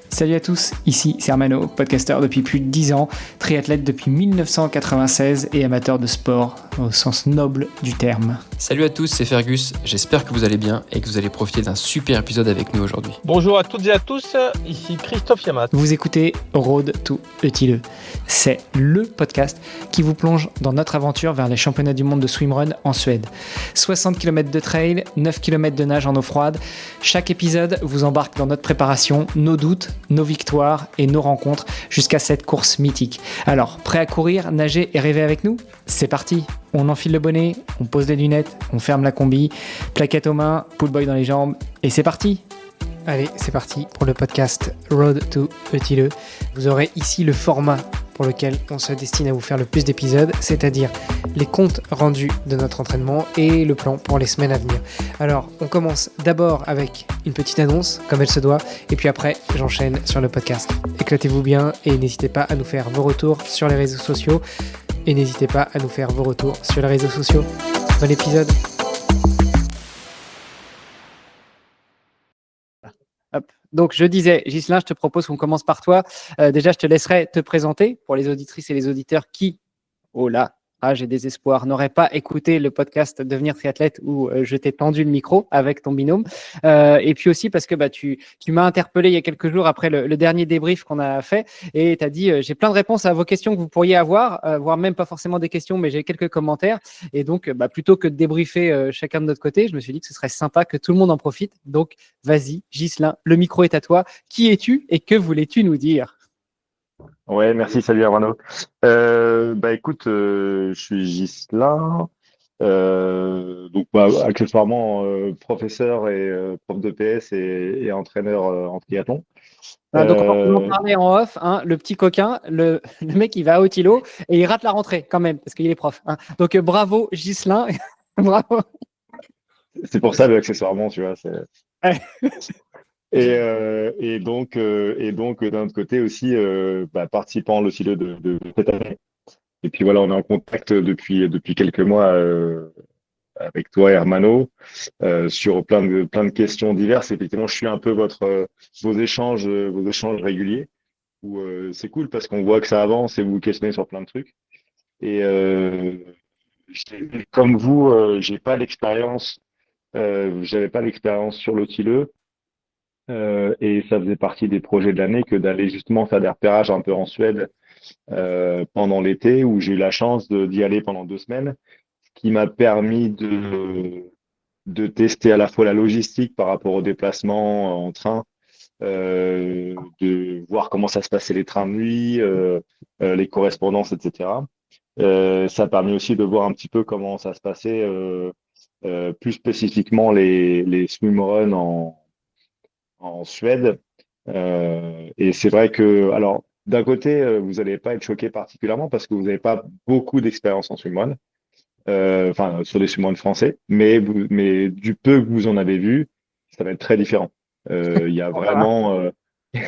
Salut à tous, ici c'est Armano, podcasteur depuis plus de 10 ans, triathlète depuis 1996 et amateur de sport au sens noble du terme. Salut à tous, c'est Fergus, j'espère que vous allez bien et que vous allez profiter d'un super épisode avec nous aujourd'hui. Bonjour à toutes et à tous, ici Christophe Yamat. Vous écoutez Road to Utile. C'est le podcast qui vous plonge dans notre aventure vers les championnats du monde de swimrun en Suède. 60 km de trail, 9 km de nage en eau froide. Chaque épisode vous embarque dans notre préparation, nos doutes, nos victoires et nos rencontres jusqu'à cette course mythique. Alors, prêt à courir, nager et rêver avec nous ? C'est parti. On enfile le bonnet, on pose les lunettes, on ferme la combi, plaquette aux mains, pull boy dans les jambes et c'est parti. Allez, c'est parti pour le podcast Road to Utile. Vous aurez ici le format pour lequel on se destine à vous faire le plus d'épisodes, c'est-à-dire les comptes rendus de notre entraînement et le plan pour les semaines à venir. Alors, on commence d'abord avec une petite annonce, comme elle se doit, et puis après, j'enchaîne sur le podcast. Éclatez-vous bien et n'hésitez pas à nous faire vos retours sur les réseaux sociaux. Bon épisode. Hop. Donc, je disais, Ghislain, je te propose qu'on commence par toi. Déjà, je te laisserai te présenter pour les auditrices et les auditeurs qui, oh là, j'ai des espoirs, n'auraient pas écouté le podcast Devenir triathlète où je t'ai tendu le micro avec ton binôme. Et puis aussi parce que tu m'as interpellé il y a quelques jours après le dernier débrief qu'on a fait et tu as dit j'ai plein de réponses à vos questions que vous pourriez avoir, voire même pas forcément des questions, mais j'ai quelques commentaires. Et donc, plutôt que de débriefer chacun de notre côté, je me suis dit que ce serait sympa que tout le monde en profite. Donc, vas-y, Ghislain, le micro est à toi. Qui es-tu et que voulais-tu nous dire ? Ouais, merci, salut Arnaud. Écoute, je suis Ghislain, accessoirement professeur et prof de PS et entraîneur en triathlon. Donc, on en parlait en off, le petit coquin, le mec, il va au Tilo et il rate la rentrée quand même, parce qu'il est prof. Donc, bravo, Ghislain. Bravo. C'est pour ça, accessoirement, tu vois. Et donc, d'un autre côté aussi, participant au Tilo de cette année. Et puis voilà, on est en contact depuis quelques mois avec toi, Hermano, sur plein de questions diverses. Effectivement, je suis un peu vos échanges réguliers, où c'est cool parce qu'on voit que ça avance et vous vous questionnez sur plein de trucs. Et comme vous, j'avais pas l'expérience sur le Tilleux, et ça faisait partie des projets de l'année que d'aller justement faire des repérages un peu en Suède pendant l'été, où j'ai eu la chance d'y aller pendant 2 semaines, qui m'a permis de tester à la fois la logistique par rapport au déplacement en train, de voir comment ça se passait les trains de nuit, les correspondances, etc. Ça a permis aussi de voir un petit peu comment ça se passait, plus spécifiquement les swimruns en Suède. Et c'est vrai que, alors, d'un côté, vous n'allez pas être choqué particulièrement parce que vous n'avez pas beaucoup d'expérience en swimrun. Sur des swimruns français, mais du peu que vous en avez vu, ça va être très différent. Il y a vraiment, il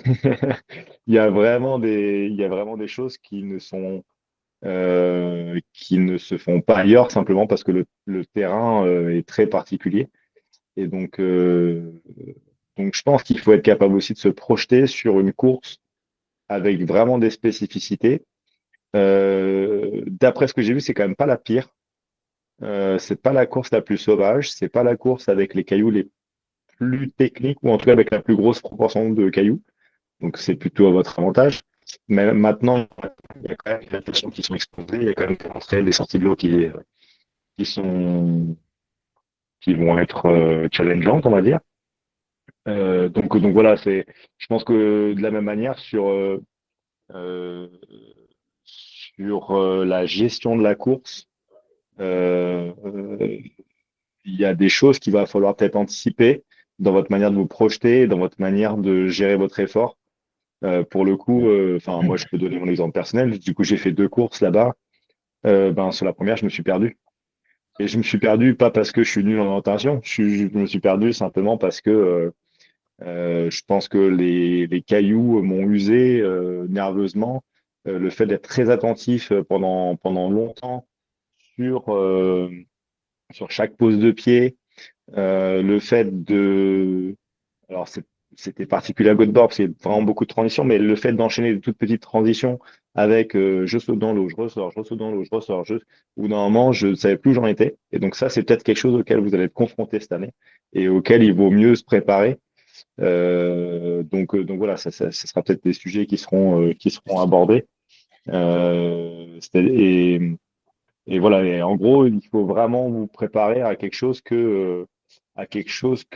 y a vraiment des choses qui ne se font pas ailleurs simplement parce que le terrain est très particulier. Et donc je pense qu'il faut être capable aussi de se projeter sur une course avec vraiment des spécificités. D'après ce que j'ai vu, c'est quand même pas la pire. C'est pas la course la plus sauvage, c'est pas la course avec les cailloux les plus techniques, ou en tout cas avec la plus grosse proportion de cailloux. Donc c'est plutôt à votre avantage. Mais maintenant, il y a quand même des adaptations qui sont exposées, il y a quand même des entrées, des sorties de l'eau qui vont être challengeantes, on va dire. Donc voilà, je pense que de la même manière euh, sur la gestion de la course, euh, euh, il y a des choses qu'il va falloir peut-être anticiper dans votre manière de vous projeter, dans votre manière de gérer votre effort. Pour le coup, moi, je peux donner mon exemple personnel. Du coup, j'ai fait 2 courses là-bas. Sur la première, je me suis perdu. Et je me suis perdu pas parce que je suis nul en orientation. Je me suis perdu simplement parce que je pense que les cailloux m'ont usé nerveusement. Le fait d'être très attentif pendant longtemps sur, euh, sur chaque pose de pied, le fait de... Alors, c'est c'était particulier à Godboard parce qu'il y a vraiment beaucoup de transitions, mais le fait d'enchaîner de toutes petites transitions avec je saute dans l'eau, je saute dans l'eau, je ressors, ou normalement je ne savais plus où j'en étais. Et donc ça, c'est peut-être quelque chose auquel vous allez être confronté cette année et auquel il vaut mieux se préparer. Donc voilà, ça sera peut-être des sujets qui seront abordés. Et voilà, et en gros, il faut vraiment vous préparer à quelque chose que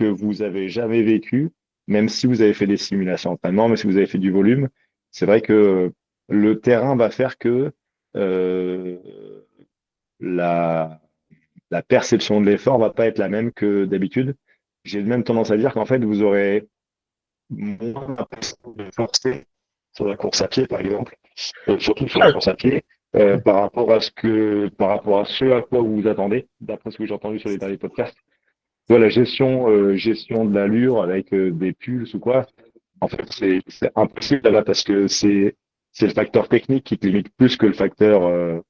vous avez jamais vécu, même si vous avez fait des simulations d'entraînement, même si vous avez fait du volume. C'est vrai que le terrain va faire que euh, la, la perception de l'effort va pas être la même que d'habitude. J'ai même tendance à dire qu'en fait, vous aurez moins l'impression de forcer sur la course à pied, par exemple, surtout sur la course à pied, par rapport à ce à quoi vous vous attendez, d'après ce que j'ai entendu sur les derniers podcasts. La gestion de l'allure avec des pulses ou quoi, en fait, c'est impossible là-bas parce que c'est le facteur technique qui te limite plus que le facteur,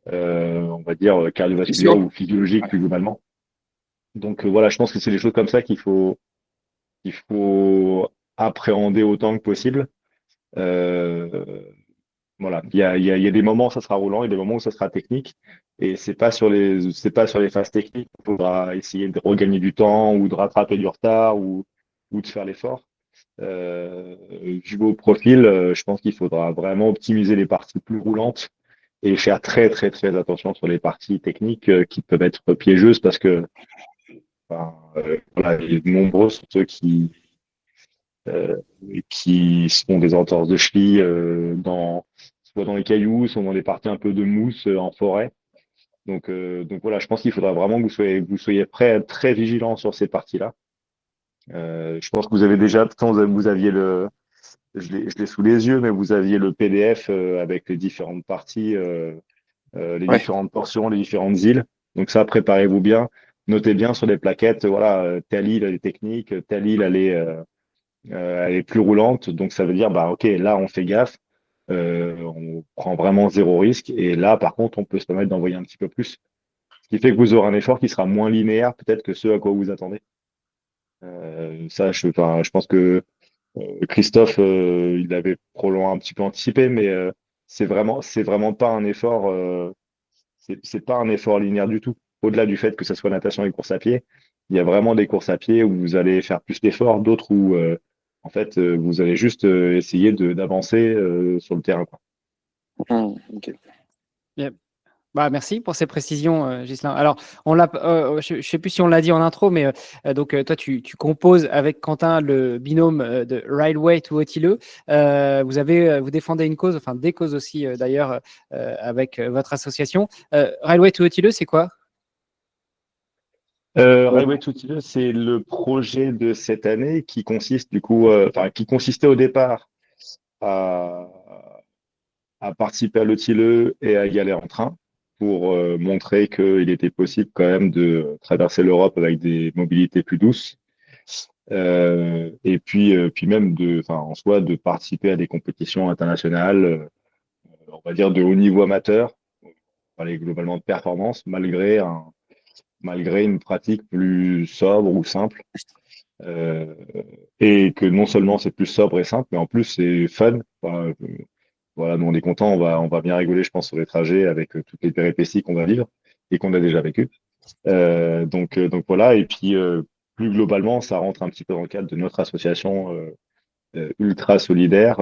on va dire, cardiovasculaire ou physiologique plus globalement. Donc voilà, je pense que c'est des choses comme ça qu'il faut appréhender autant que possible. Euh, Voilà, il y a des moments où ça sera roulant et des moments où ça sera technique. Et c'est pas sur les phases techniques qu'il faudra essayer de regagner du temps ou de rattraper du retard ou de faire l'effort. Vu vos profils, je pense qu'il faudra vraiment optimiser les parties plus roulantes et faire très, très, très attention sur les parties techniques qui peuvent être piégeuses parce que, enfin, voilà, nombreux sont ceux euh, qui sont des entorses de cheville soit dans les cailloux, soit dans les parties un peu de mousse en forêt. Donc voilà, je pense qu'il faudra vraiment que vous soyez prêt, très vigilant sur ces parties-là. Je pense que vous avez déjà, quand vous aviez je l'ai sous les yeux, mais vous aviez le PDF avec les différentes parties, les Ouais. différentes portions, les différentes îles. Donc ça, préparez-vous bien. Notez bien sur les plaquettes, voilà, telle île elle est technique, telle île elle est plus roulante, donc ça veut dire, bah, ok, là, on fait gaffe, on prend vraiment zéro risque, et là, par contre, on peut se permettre d'envoyer un petit peu plus. Ce qui fait que vous aurez un effort qui sera moins linéaire, peut-être, que ce à quoi vous attendez. Enfin, je pense que Christophe, il avait probablement un petit peu anticipé, mais c'est vraiment pas un effort, c'est pas un effort linéaire du tout. Au-delà du fait que ce soit natation et course à pied, il y a vraiment des courses à pied où vous allez faire plus d'efforts, d'autres où en fait vous allez juste essayer d'avancer sur le terrain, quoi. Ok. Bien. Bah, merci pour ces précisions, Ghislain. Alors, je ne sais plus si on l'a dit en intro, mais donc toi, tu composes avec Quentin le binôme de Rideway to Otilleux. Vous défendez une cause, enfin des causes aussi d'ailleurs, avec votre association. Rideway to Otilleux, c'est quoi? Railway to Tilleux, c'est le projet de cette année qui consiste du coup, enfin qui consistait au départ à, à participer à l'Otilleux et à y aller en train pour montrer qu'il était possible quand même de traverser l'Europe avec des mobilités plus douces. Puis même enfin, en soi, de participer à des compétitions internationales, on va dire de haut niveau amateur, aller globalement de performance, malgré une pratique plus sobre ou simple. Euh, et que non seulement c'est plus sobre et simple, mais en plus c'est fun. Enfin, voilà, nous on est content, on va bien rigoler, je pense, sur les trajets avec toutes les péripéties qu'on va vivre et qu'on a déjà vécues. Donc voilà, et puis plus globalement, ça rentre un petit peu dans le cadre de notre association ultra solidaire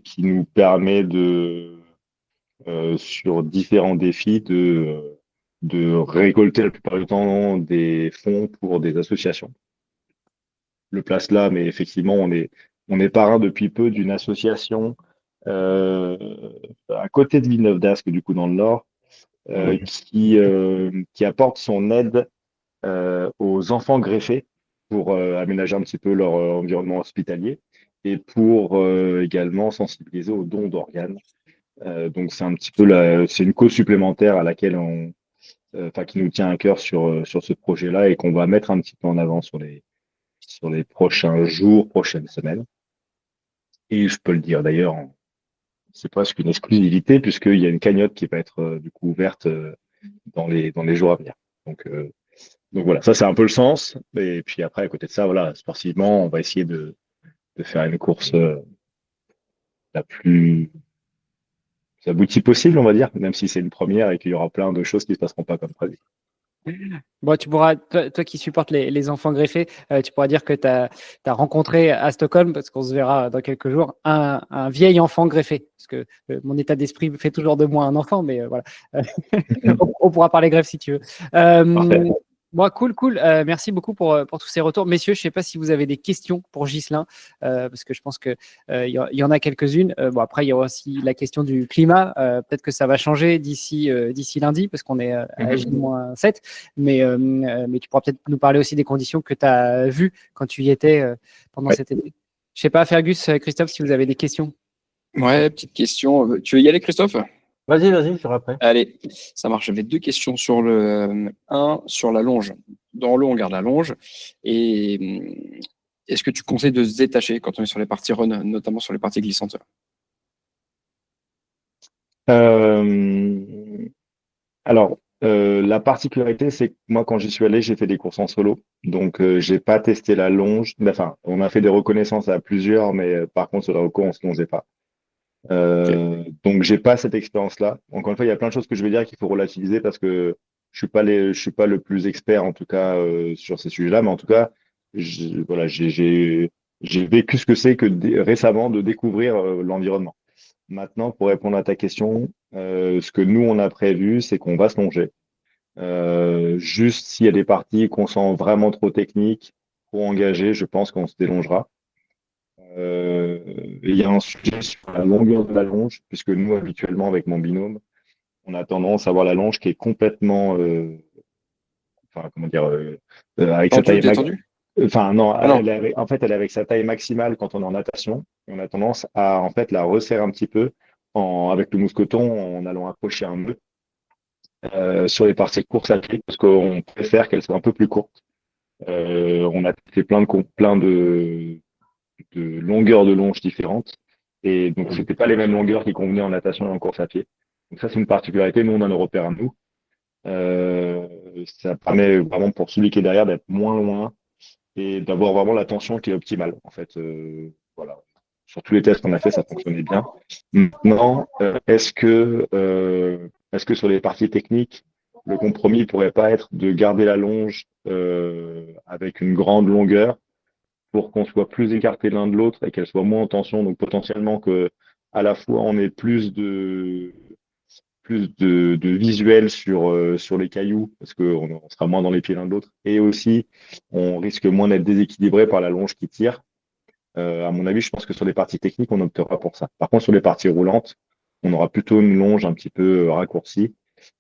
qui nous permet sur différents défis, de récolter la plupart du temps des fonds pour des associations. Le place là, mais effectivement, on est parrain depuis peu d'une association euh, à côté de Villeneuve d'Ascq, du coup, dans le Nord, qui apporte son aide aux enfants greffés pour aménager un petit peu leur environnement hospitalier et pour également sensibiliser aux dons d'organes. Donc c'est un petit peu c'est une cause supplémentaire à laquelle enfin qui nous tient à cœur sur ce projet-là et qu'on va mettre un petit peu en avant sur les prochains jours, prochaines semaines. Et je peux le dire d'ailleurs, c'est presque une exclusivité puisqu'il y a une cagnotte qui va être du coup ouverte dans les jours à venir. Donc Donc voilà, ça c'est un peu le sens. Et puis après, à côté de ça, voilà, sportivement, on va essayer de faire une course la plus aboutie possible, on va dire, même si c'est une première et qu'il y aura plein de choses qui ne se passeront pas comme prévu. Bon, tu pourras, toi qui supportes les enfants greffés, tu pourras dire que tu as rencontré à Stockholm, parce qu'on se verra dans quelques jours, un vieil enfant greffé. Parce que mon état d'esprit fait toujours de moi un enfant, mais voilà. On pourra parler greffe si tu veux. Parfait. Bon, cool. Merci beaucoup pour tous ces retours. Messieurs, je ne sais pas si vous avez des questions pour Ghislain, parce que je pense qu'il y en a quelques-unes. Bon, après, il y a aussi la question du climat. Peut-être que ça va changer d'ici lundi, parce qu'on est à J-7. Mais tu pourras peut-être nous parler aussi des conditions que tu as vues quand tu y étais pendant cet été. Je ne sais pas, Fergus, Christophe, si vous avez des questions. Ouais, petite question. Tu veux y aller, Christophe? Vas-y, je serai prêt. Allez, ça marche. J'avais deux questions sur sur la longe. Dans l'eau, on garde la longe. Et est-ce que tu conseilles de se détacher quand on est sur les parties run, notamment sur les parties glissantes? Euh, alors, la particularité, c'est que moi, quand j'y suis allé, j'ai fait des courses en solo. Donc, j'ai pas testé la longe. Mais, enfin, on a fait des reconnaissances à plusieurs, mais par contre, sur la reco, on se longeait pas. Ok. Donc, j'ai pas cette expérience-là. Encore une fois, il y a plein de choses que je vais dire qu'il faut relativiser parce que je suis pas le plus expert, en tout cas, sur ces sujets-là. Mais en tout cas, voilà, j'ai vécu ce que c'est que récemment de découvrir l'environnement. Maintenant, pour répondre à ta question, ce que nous, on a prévu, c'est qu'on va se longer. Juste s'il y a des parties qu'on sent vraiment trop techniques, trop engagées, je pense qu'on se délongera. Et il y a un sujet sur la longueur de la longe, puisque nous, habituellement, avec mon binôme, on a tendance à avoir la longe qui est complètement, enfin, comment dire, avec sa Tendu, taille détendu? enfin, non, Ah non. en fait, elle est avec sa taille maximale quand on est en natation. Et on a tendance à, en fait, la resserrer un petit peu avec le mousqueton en allant accrocher un nœud sur les parties courses à pied parce qu'on préfère qu'elles soient un peu plus courtes. On a fait plein de longueurs de longe différentes. Et donc, c'était pas les mêmes longueurs qui convenaient en natation et en course à pied. Donc, ça, c'est une particularité. Nous, on a nos repères à nous. Euh, Ça permet vraiment pour celui qui est derrière d'être moins loin et d'avoir vraiment la tension qui est optimale. En fait, voilà. Sur tous les tests qu'on a fait, ça fonctionnait bien. Maintenant, est-ce que sur les parties techniques, le compromis pourrait pas être de garder la longe avec une grande longueur pour qu'on soit plus écarté l'un de l'autre et qu'elle soit moins en tension, donc potentiellement que à la fois on ait plus de visuel sur les cailloux, parce qu'on sera moins dans les pieds l'un de l'autre, et aussi on risque moins d'être déséquilibré par la longe qui tire. À mon avis, je pense que sur les parties techniques, on optera pour ça. Par contre, sur les parties roulantes, on aura plutôt une longe un petit peu raccourcie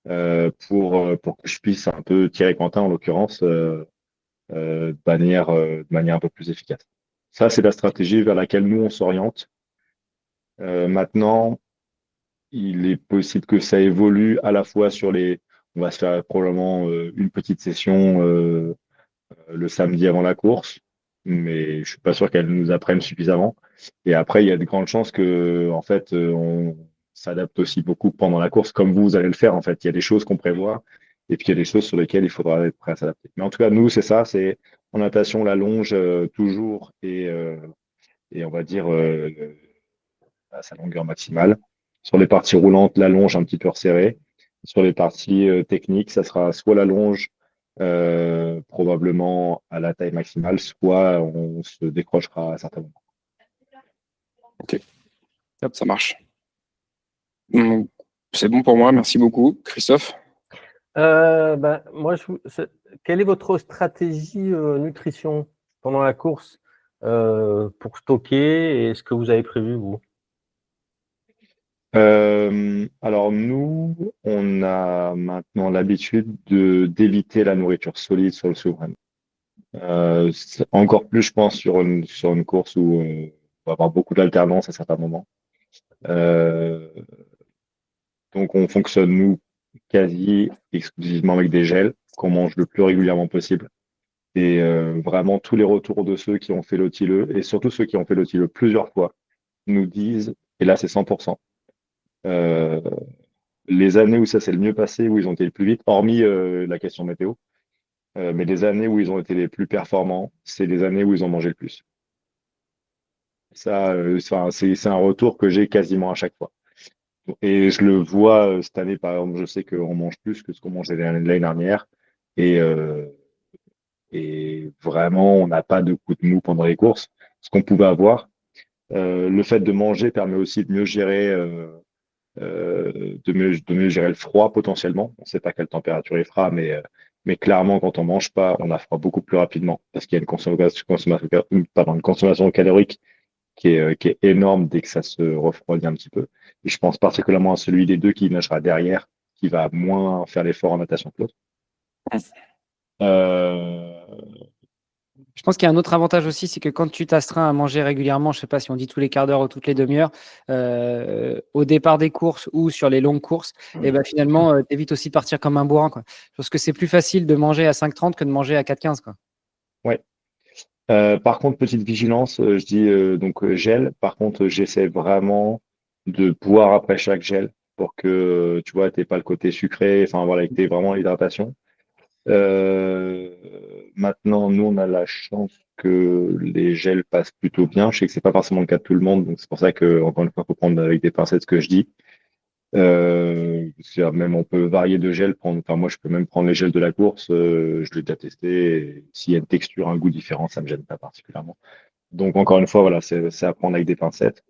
pour que je puisse un peu tirer Quentin, en l'occurrence, de manière un peu plus efficace. Ça, c'est la stratégie vers laquelle nous, on s'oriente. Maintenant, il est possible que ça évolue à la fois sur les. On va se faire probablement une petite session le samedi avant la course, mais je suis pas sûr qu'elle nous apprenne suffisamment. Et après, il y a de grandes chances que, en fait, on s'adapte aussi beaucoup pendant la course, comme vous allez le faire. En fait, il y a des choses qu'on prévoit, et puis il y a des choses sur lesquelles il faudra être prêt à s'adapter. Mais en tout cas, nous, c'est ça, c'est en natation la longe toujours et on va dire à sa longueur maximale. Sur les parties roulantes, la longe un petit peu resserrée. Sur les parties techniques, ça sera soit la longe probablement à la taille maximale, soit on se décrochera à certains moments. Ok, ça marche. C'est bon pour moi, merci beaucoup. Christophe? Moi, quelle est votre stratégie nutrition pendant la course pour stocker et ce que vous avez prévu, vous? Alors nous, on a maintenant l'habitude d'éviter la nourriture solide sur le souverain. Encore plus, je pense, sur une course où on va avoir beaucoup d'alternance à certains moments. Euh, donc on fonctionne, nous, quasi exclusivement avec des gels qu'on mange le plus régulièrement possible. Et vraiment, tous les retours de ceux qui ont fait l'OTILE, et surtout ceux qui ont fait l'OTILE plusieurs fois, nous disent, et là c'est 100%, euh, les années où ça s'est le mieux passé, où ils ont été le plus vite, hormis la question météo, Mais les années où ils ont été les plus performants, c'est les années où ils ont mangé le plus. Ça, c'est un retour que j'ai quasiment à chaque fois. Et je le vois cette année, par exemple, je sais qu'on mange plus que ce qu'on mangeait l'année dernière. Et, euh, et vraiment, on n'a pas de coup de mou pendant les courses, ce qu'on pouvait avoir. Le fait de manger permet aussi de mieux gérer, de mieux gérer le froid potentiellement. On ne sait pas quelle température il fera, mais clairement, quand on mange pas, on a froid beaucoup plus rapidement parce qu'il y a une consommation calorique qui est énorme dès que ça se refroidit un petit peu. Et je pense particulièrement à celui des deux qui nagera derrière, qui va moins faire l'effort en natation que l'autre. Euh, Je pense qu'il y a un autre avantage aussi, c'est que quand tu t'astreins à manger régulièrement, je ne sais pas si on dit tous les quarts d'heure ou toutes les demi-heures, au départ des courses ou sur les longues courses, et ben finalement, tu évites aussi de partir comme un bourrin, quoi. Je pense que c'est plus facile de manger à 5,30 que de manger à 4,15, quoi. ouais. Par contre, petite vigilance, je dis donc gel. Par contre, j'essaie vraiment de boire après chaque gel pour que tu vois, t'aies pas le côté sucré, enfin voilà, que t'aies vraiment l'hydratation. Euh, Maintenant, nous, on a la chance que les gels passent plutôt bien. Je sais que c'est pas forcément le cas de tout le monde, donc c'est pour ça que, encore une fois, il faut prendre avec des pincettes ce que je dis. Même on peut varier de gel, enfin moi je peux même prendre les gels de la course, je l'ai déjà testé. Et s'il y a une texture, un goût différent, ça me gêne pas particulièrement. Donc encore une fois, voilà, c'est à prendre avec des pincettes.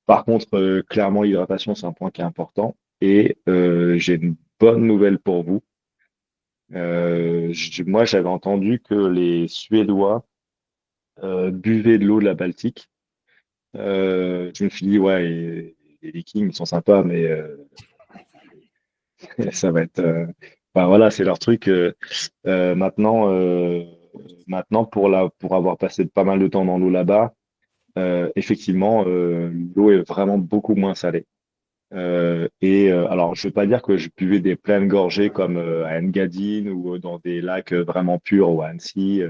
Par contre, clairement, l'hydratation, c'est un point qui est important. Et j'ai une bonne nouvelle pour vous. Moi, j'avais entendu que les Suédois buvaient de l'eau de la Baltique. Je me suis dit, ouais, les Vikings, ils sont sympas, mais ça va être. Bah voilà, c'est leur truc. Maintenant, maintenant pour avoir passé pas mal de temps dans l'eau là-bas, effectivement, l'eau est vraiment beaucoup moins salée. Alors, je ne veux pas dire que je buvais des pleines gorgées comme à Engadine ou dans des lacs vraiment purs ou à Annecy.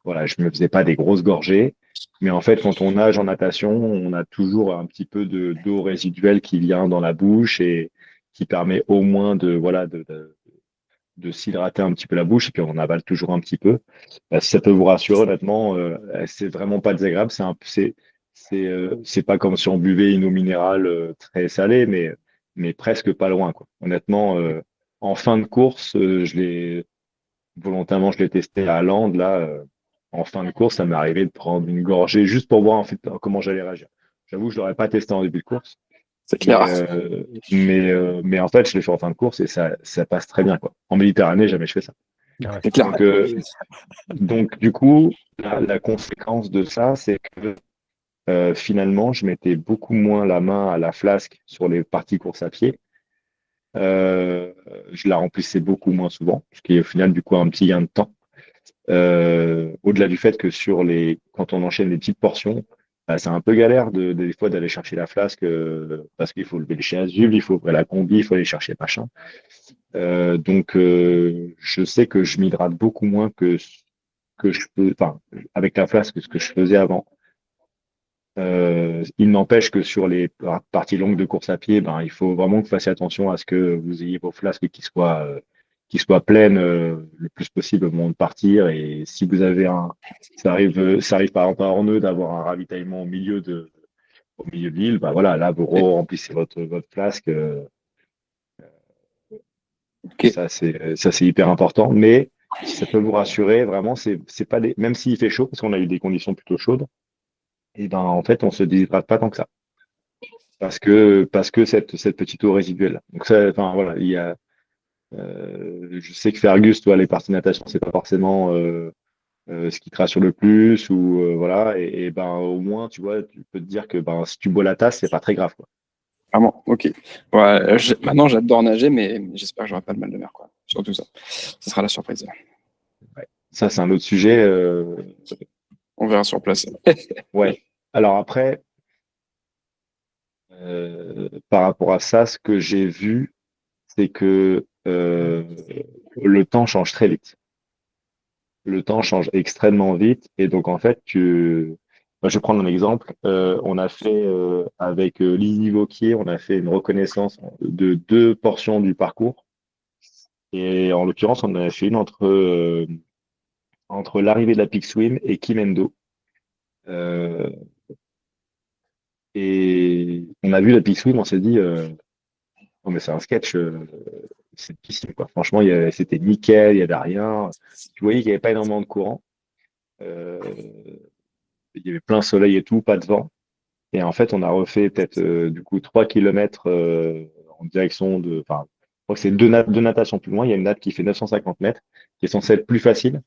Voilà, je ne me faisais pas des grosses gorgées. Mais en fait, quand on nage en natation, on a toujours un petit peu d'eau résiduelle qui vient dans la bouche et qui permet au moins voilà, de s'hydrater un petit peu la bouche. Et puis, on en avale toujours un petit peu. Si ça peut vous rassurer, honnêtement, c'est vraiment pas désagréable. C'est pas comme si on buvait une eau minérale très salée, mais presque pas loin, quoi. Honnêtement, en fin de course, volontairement, je l'ai testé à Lande, là. En fin de course, ça m'est arrivé de prendre une gorgée juste pour voir en fait comment j'allais réagir. J'avoue, je l'aurais pas testé en début de course, C'est clair. mais en fait, je l'ai fait en fin de course et ça passe très bien, quoi. En Méditerranée, jamais je fais ça. C'est clair. Donc, du coup, la conséquence de ça, c'est que finalement, je mettais beaucoup moins la main à la flasque sur les parties course à pied. Euh, je la remplissais beaucoup moins souvent, ce qui est au final, du coup, un petit gain de temps. Au-delà du fait que quand on enchaîne les petites portions, bah, c'est un peu galère des fois d'aller chercher la flasque parce qu'il faut lever les chasubles, il faut ouvrir la combi, il faut aller chercher machin. Donc, je sais que je m'hydrate beaucoup moins que je peux, enfin, avec la flasque que ce que je faisais avant. Il n'empêche que sur les parties longues de course à pied, ben, il faut vraiment que vous fassiez attention à ce que vous ayez vos flasques qui soient pleines le plus possible au moment de partir. Et si vous avez ça arrive par exemple à Orneux d'avoir un ravitaillement au milieu de l'île, ben voilà, là vous remplissez votre flasque. Ok. Ça c'est hyper important. Mais si ça peut vous rassurer, vraiment, c'est pas même s'il fait chaud, parce qu'on a eu des conditions plutôt chaudes, et ben en fait on se déshydrate pas tant que ça. Parce que cette petite eau résiduelle. Donc ça, enfin voilà, je sais que Fergus, toi, les parties natation, c'est pas forcément ce qui te rassure le plus ou voilà, et ben au moins, tu vois, tu peux te dire que ben si tu bois la tasse, c'est pas très grave, quoi. Vraiment, ok. Ouais, maintenant, j'adore nager, mais j'espère que j'aurai pas de mal de mer, quoi. Surtout ça. Ce sera la surprise. Ouais. Ça, c'est un autre sujet. On verra sur place. Ouais. Alors après, par rapport à ça, ce que j'ai vu, c'est que le temps change très vite. Le temps change extrêmement vite. Et donc, en fait, moi, je vais prendre un exemple. On a fait, avec Lily Vauquier, on a fait une reconnaissance de deux portions du parcours. Et en l'occurrence, on en a fait une entre entre l'arrivée de la Peak Swim et Kimendo. Euh, et on a vu la Peak Swim, on s'est dit, non mais c'est un sketch, c'est piscine, quoi. Franchement, c'était nickel, il n'y avait rien. Tu voyais qu'il n'y avait pas énormément de courant. Euh, il y avait plein soleil et tout, pas de vent. Et en fait, on a refait peut-être du coup 3 kilomètres en direction de. Enfin, je crois que c'est deux natations plus loin. Il y a une natte qui fait 950 mètres, qui est censée être plus facile.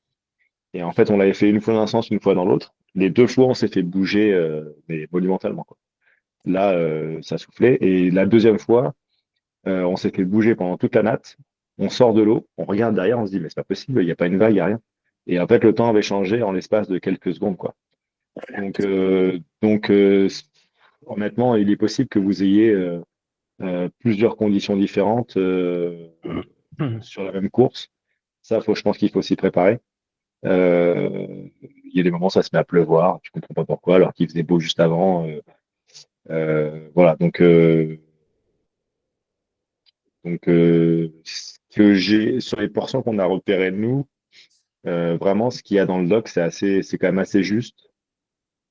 Et en fait, on l'avait fait une fois dans un sens, une fois dans l'autre. Les deux fois, on s'est fait bouger, mais monumentalement, quoi. Là, ça soufflait. Et la deuxième fois, on s'est fait bouger pendant toute la natte. On sort de l'eau, on regarde derrière, on se dit, mais c'est pas possible, il n'y a pas une vague, il n'y a rien. Et en fait, le temps avait changé en l'espace de quelques secondes, quoi. Donc, honnêtement, il est possible que vous ayez plusieurs conditions différentes sur la même course. Ça, je pense qu'il faut s'y préparer. Il y a des moments, ça se met à pleuvoir, tu comprends pas pourquoi, alors qu'il faisait beau juste avant. Voilà, donc, ce que j'ai sur les portions qu'on a repérées nous, vraiment, ce qu'il y a dans le doc, c'est quand même assez juste.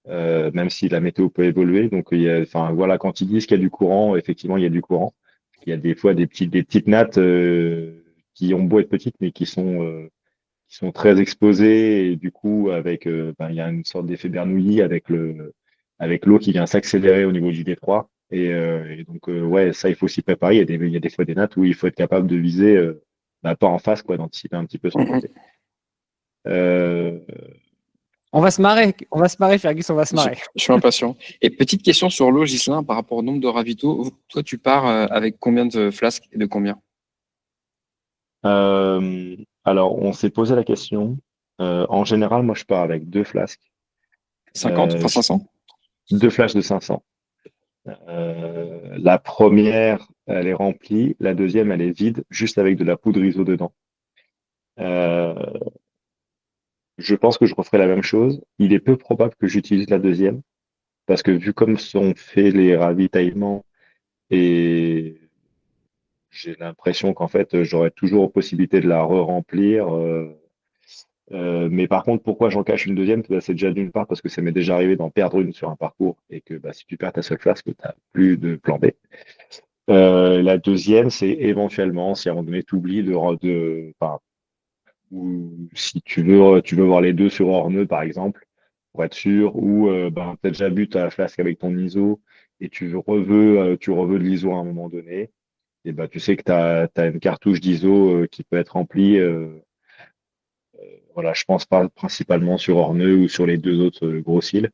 Même si la météo peut évoluer. Donc, enfin, voilà, quand ils disent qu'il y a du courant, effectivement, il y a du courant. Il y a des fois des petites nattes qui ont beau être petites, mais qui sont très exposées. Et du coup, il y a une sorte d'effet Bernoulli avec l'eau qui vient s'accélérer au niveau du détroit. Et donc, ouais, ça, il faut s'y préparer. Il y a des fois des nattes où il faut être capable de viser, pas en face, quoi, d'anticiper un petit peu son côté. Euh, On va se marrer, Fergus, on va se marrer. Je suis impatient. Et petite question sur l'eau, Ghislain, par rapport au nombre de ravitaux. Toi, tu pars avec combien de flasques et de combien? alors, on s'est posé la question. En général, moi, je pars avec deux flasques. 50, enfin 500? Deux flasques de 500. La première, elle est remplie. La deuxième, elle est vide, juste avec de la poudre ISO dedans. Euh, je pense que je referai la même chose. Il est peu probable que j'utilise la deuxième, parce que vu comme sont faits les ravitaillements, et j'ai l'impression qu'en fait, j'aurai toujours possibilité de la re-remplir. Mais par contre, pourquoi j'en cache une deuxième? Bah, c'est déjà d'une part parce que ça m'est déjà arrivé d'en perdre une sur un parcours et que bah, si tu perds ta seule flasque, tu n'as plus de plan B. La deuxième, c'est éventuellement si à un moment donné tu oublies enfin, ou si tu veux voir les deux sur hors-nœud par exemple, pour être sûr, ou ben, tu as déjà bu ta flasque avec ton ISO et tu reveux de l'ISO à un moment donné, et ben, tu sais que tu as une cartouche d'ISO qui peut être remplie. Voilà, je pense pas principalement sur Horneux ou sur les deux autres gros cils.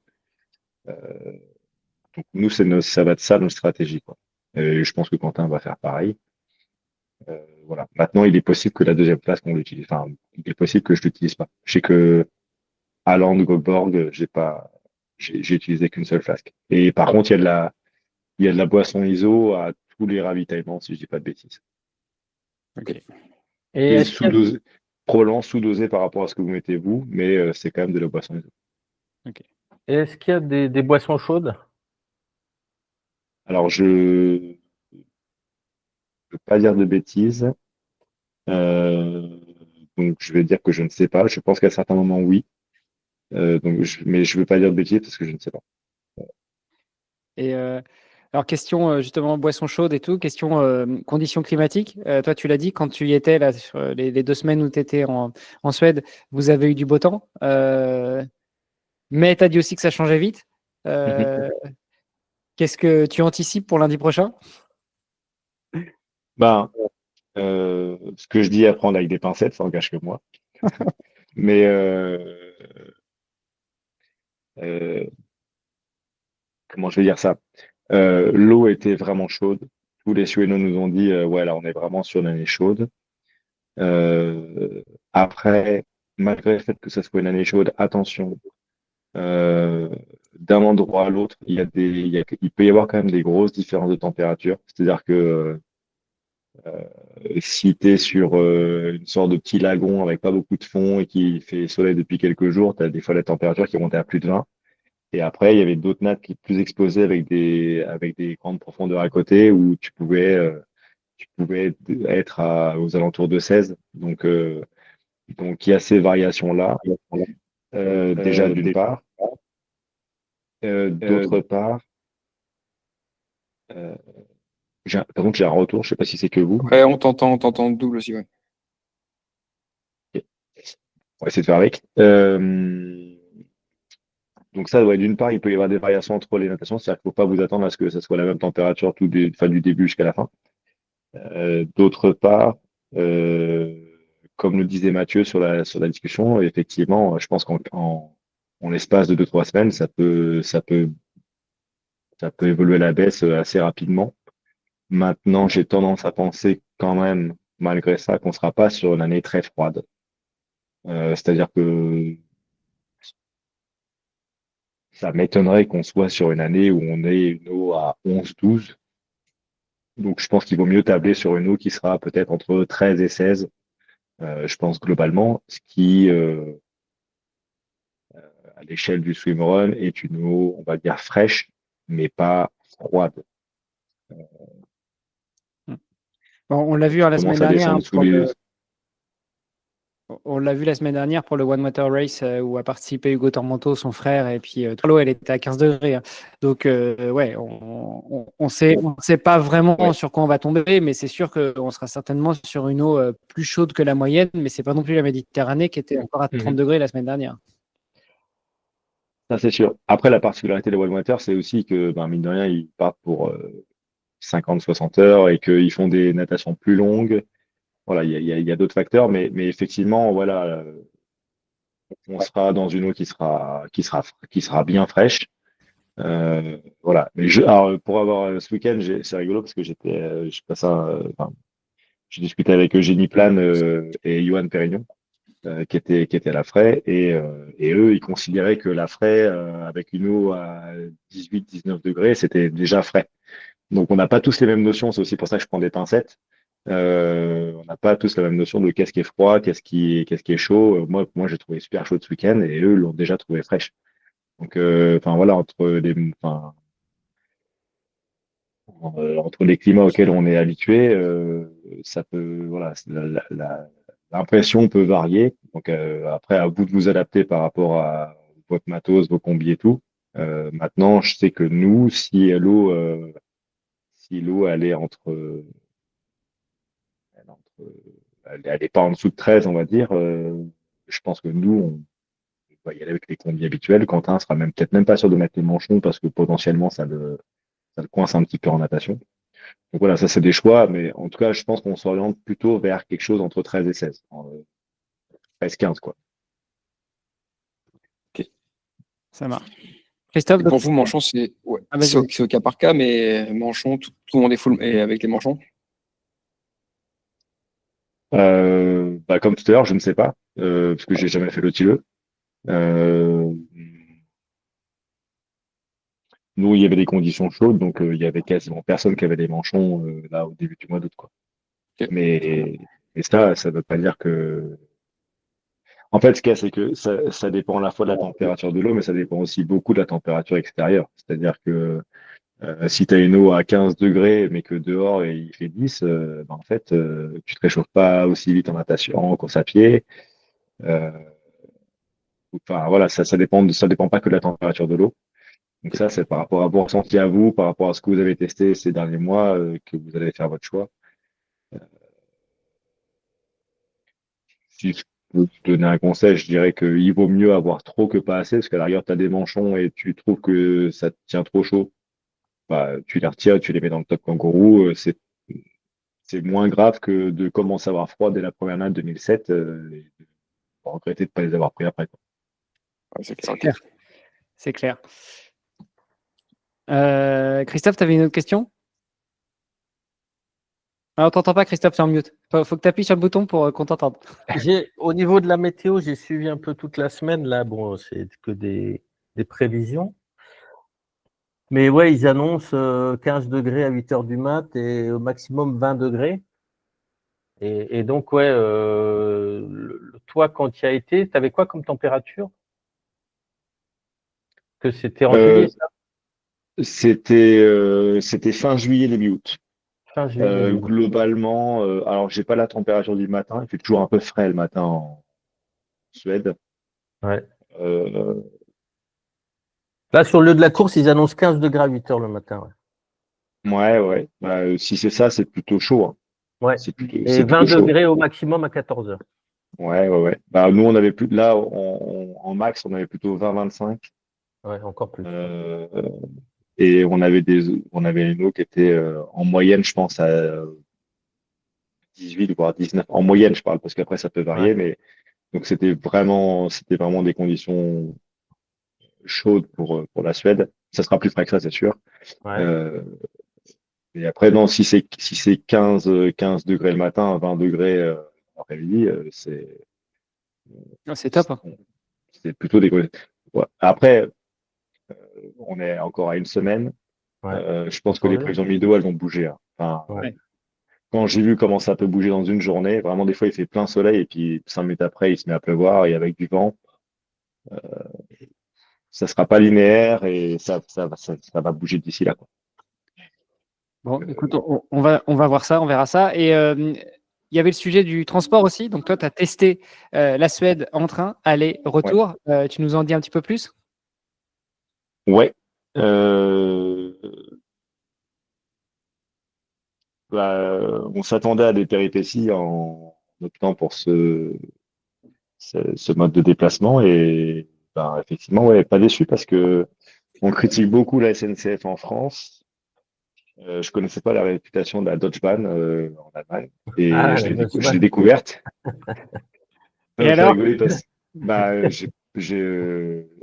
Donc nous, ça va être ça notre stratégie, quoi. Je pense que Quentin va faire pareil. Voilà. Maintenant, il est possible que la deuxième place qu'on l'utilise. Enfin, il est possible que je l'utilise pas. Je sais que à Land Goborg, j'ai utilisé qu'une seule flasque. Et par contre, il y a de la boisson ISO à tous les ravitaillements, si je dis pas de bêtises. Ok. Et Et est-ce qu'il y a, probablement sous-dosé par rapport à ce que vous mettez vous, mais c'est quand même de la boisson ISO. est-ce qu'il y a des boissons chaudes? Alors, je ne peux pas dire de bêtises. Euh, donc, je vais dire que je ne sais pas. Je pense qu'à certains moments, oui. Mais je ne veux pas dire de bêtises parce que je ne sais pas. Et alors, question justement boisson chaude et tout, question conditions climatiques. Toi, tu l'as dit, quand tu y étais là, sur les 2 semaines où tu étais en Suède, vous avez eu du beau temps. Mais tu as dit aussi que ça changeait vite. Euh, Qu'est-ce que tu anticipes pour lundi prochain? Ben, ce que je dis à prendre avec des pincettes, ça engage que moi. Mais euh, comment je vais dire ça? L'eau était vraiment chaude. Tous les Suédois nous ont dit, ouais, là, on est vraiment sur une année chaude. Après, malgré le fait que ça soit une année chaude, attention, euh, d'un endroit à l'autre, il peut y avoir quand même des grosses différences de température. C'est-à-dire que si tu es sur une sorte de petit lagon avec pas beaucoup de fond et qui fait soleil depuis quelques jours, tu as des fois la température qui monte à plus de 20. Et après, il y avait d'autres nattes qui étaient plus exposées avec des grandes profondeurs à côté où tu pouvais être aux alentours de 16. Donc, Donc, il y a ces variations-là, déjà d'une part. D'autre part, euh, par contre, j'ai un retour, je ne sais pas si c'est que vous. Ouais, on t'entend double aussi, ouais. Ok. On va essayer de faire avec. Donc ça, ouais, d'une part, il peut y avoir des variations entre les natations, c'est-à-dire qu'il ne faut pas vous attendre à ce que ça soit la même température du début jusqu'à la fin. D'autre part, euh, comme le disait Mathieu sur la discussion, effectivement, je pense en l'espace de 2-3 semaines, ça peut évoluer à la baisse assez rapidement. Maintenant, j'ai tendance à penser quand même, malgré ça, qu'on ne sera pas sur une année très froide. C'est-à-dire que ça m'étonnerait qu'on soit sur une année où on ait une eau à 11-12. Donc, je pense qu'il vaut mieux tabler sur une eau qui sera peut-être entre 13 et 16, je pense globalement, ce qui, à l'échelle du swimrun, est une eau, on va dire, fraîche, mais pas froide. Bon, on l'a vu la semaine Commence à dernière, descendre hein, sous les. on l'a vu la semaine dernière pour le One Water Race où a participé Hugo Tormento, son frère, et puis l'eau, elle était à 15 degrés. Hein. Donc, ouais, on sait pas vraiment Ouais. sur quoi on va tomber, mais c'est sûr qu'on sera certainement sur une eau plus chaude que la moyenne, mais c'est pas non plus la Méditerranée qui était encore à 30 degrés la semaine dernière. Ça, c'est sûr. Après, la particularité des Wild Water, c'est aussi que, ben, mine de rien, ils partent pour 50-60 heures et qu'ils font des natations plus longues. Voilà, il y a d'autres facteurs, mais effectivement, voilà, on sera dans une eau qui sera bien fraîche. Voilà. Mais alors, pour avoir ce week-end, c'est rigolo parce que je passe enfin, j'ai discuté avec Eugénie Plane et Johan Perrignon, qui étaient à la Fray, et eux, ils considéraient que la Fray, avec une eau à 18-19 degrés, c'était déjà frais. Donc, on n'a pas tous les mêmes notions. C'est aussi pour ça que je prends des pincettes. On n'a pas tous la même notion de qu'est-ce qui est froid, qu'est-ce qui est chaud. Moi, j'ai trouvé super chaud ce week-end et eux l'ont déjà trouvé fraîche. Donc, enfin voilà, entre les climats auxquels on est habitué, ça peut, voilà, l'impression peut varier. Donc, après, à vous de vous adapter par rapport à votre matos, vos combis et tout. Maintenant, je sais que nous, si l'eau elle est elle est pas en dessous de 13, on va dire, je pense que nous, on va y aller avec les combis habituels. Quentin sera peut-être même pas sûr de mettre les manchons parce que potentiellement, ça le coince un petit peu en natation. Donc voilà, ça c'est des choix, mais en tout cas, je pense qu'on s'oriente plutôt vers quelque chose entre 13 et 16, 13-15 quoi. Ok. Ça marche. Christophe, Et pour vous, Manchon, c'est ouais, Ah, vas-y, c'est au, vas-y. c'est au cas par cas, mais Manchon, tout le monde est full et avec les manchons. Bah, comme tout à l'heure, je ne sais pas, parce que j'ai jamais fait le tilleux. Euh, Nous, il y avait des conditions chaudes, donc il y avait quasiment personne qui avait des manchons là au début du mois d'août, quoi. Ok. Mais ça veut pas dire que. En fait, ce qu'il y a, c'est que ça dépend à la fois de la température de l'eau, mais ça dépend aussi beaucoup de la température extérieure. C'est-à-dire que si tu as une eau à 15 degrés, mais que dehors il fait 10, ben, en fait, tu te réchauffes pas aussi vite en natation, en course à pied. Euh, enfin, voilà, ça dépend pas que de la température de l'eau. Donc ça, c'est par rapport à vos ressentis à vous, par rapport à ce que vous avez testé ces derniers mois, que vous allez faire votre choix. Si je peux te donner un conseil, je dirais qu'il vaut mieux avoir trop que pas assez, parce qu'à l'arrière, tu as des manchons et tu trouves que ça te tient trop chaud. Bah, tu les retires, tu les mets dans le top kangourou. C'est moins grave que de commencer à avoir froid dès la première natte 2007 et de regretter de ne pas les avoir pris après, quoi. Ouais, c'est C'est clair. clair. C'est clair. Christophe, tu avais une autre question? Ah, on t'entend pas, Christophe, c'est en mute. Faut que tu appuies sur le bouton pour qu'on t'entende. Au niveau de la météo, j'ai suivi un peu toute la semaine. Là, bon, c'est que des prévisions. Mais ouais, ils annoncent 15 degrés à 8 heures du mat et au maximum 20 degrés. Et donc, ouais, toi, quand tu y as été, tu avais quoi comme température? Que c'était en Euh, juillet, ça? c'était fin juillet, début août. Fin juillet, début août. Globalement, alors j'ai pas la température du matin, il fait toujours un peu frais le matin Suède. Ouais. Euh, Là, sur le lieu de la course, ils annoncent 15 degrés à 8 heures le matin. ouais. Bah, si c'est ça, c'est plutôt chaud, hein. Ouais. Et C'est 20 plutôt chaud. degrés au maximum à 14 heures. Ouais. Bah, nous, on avait plus, là, en max, on avait plutôt 20-25. Ouais, encore plus. Euh, et on avait une eau qui était en moyenne, je pense, à 18 voire 19. En moyenne, je parle, parce qu'après, ça peut Ouais. varier, mais donc c'était vraiment des conditions chaudes pour la Suède. Ça sera plus frais que ça, c'est sûr. Ouais. Euh, et après, non, si c'est 15 degrés le matin, 20 degrés l'après-midi, C'est top, hein. c'est plutôt des. Ouais. Après, on est encore à une semaine. Ouais. Je Faut pense que les changer. prévisions météo, elles vont bouger, hein. Enfin, Ouais. Ouais. quand j'ai vu comment ça peut bouger dans une journée, vraiment, des fois, il fait plein soleil et puis 5 minutes après, il se met à pleuvoir et avec du vent, ça sera pas linéaire et ça va bouger d'ici là, quoi. Bon, écoute, on va voir ça, on verra ça. Et il y avait le sujet du transport aussi. Donc, toi, tu as testé la Suède en train, aller, Ouais. retour. Tu nous en dis un petit peu plus? Ouais. Euh, on s'attendait à des péripéties en optant pour ce mode de déplacement et ben, effectivement, ouais, pas déçu parce que on critique beaucoup la SNCF en France. Je connaissais pas la réputation de la Deutsche Bahn en Allemagne et Ah, la je l'ai Deutsche. découverte. Ça Et me fait alors? rigoler parce que bah,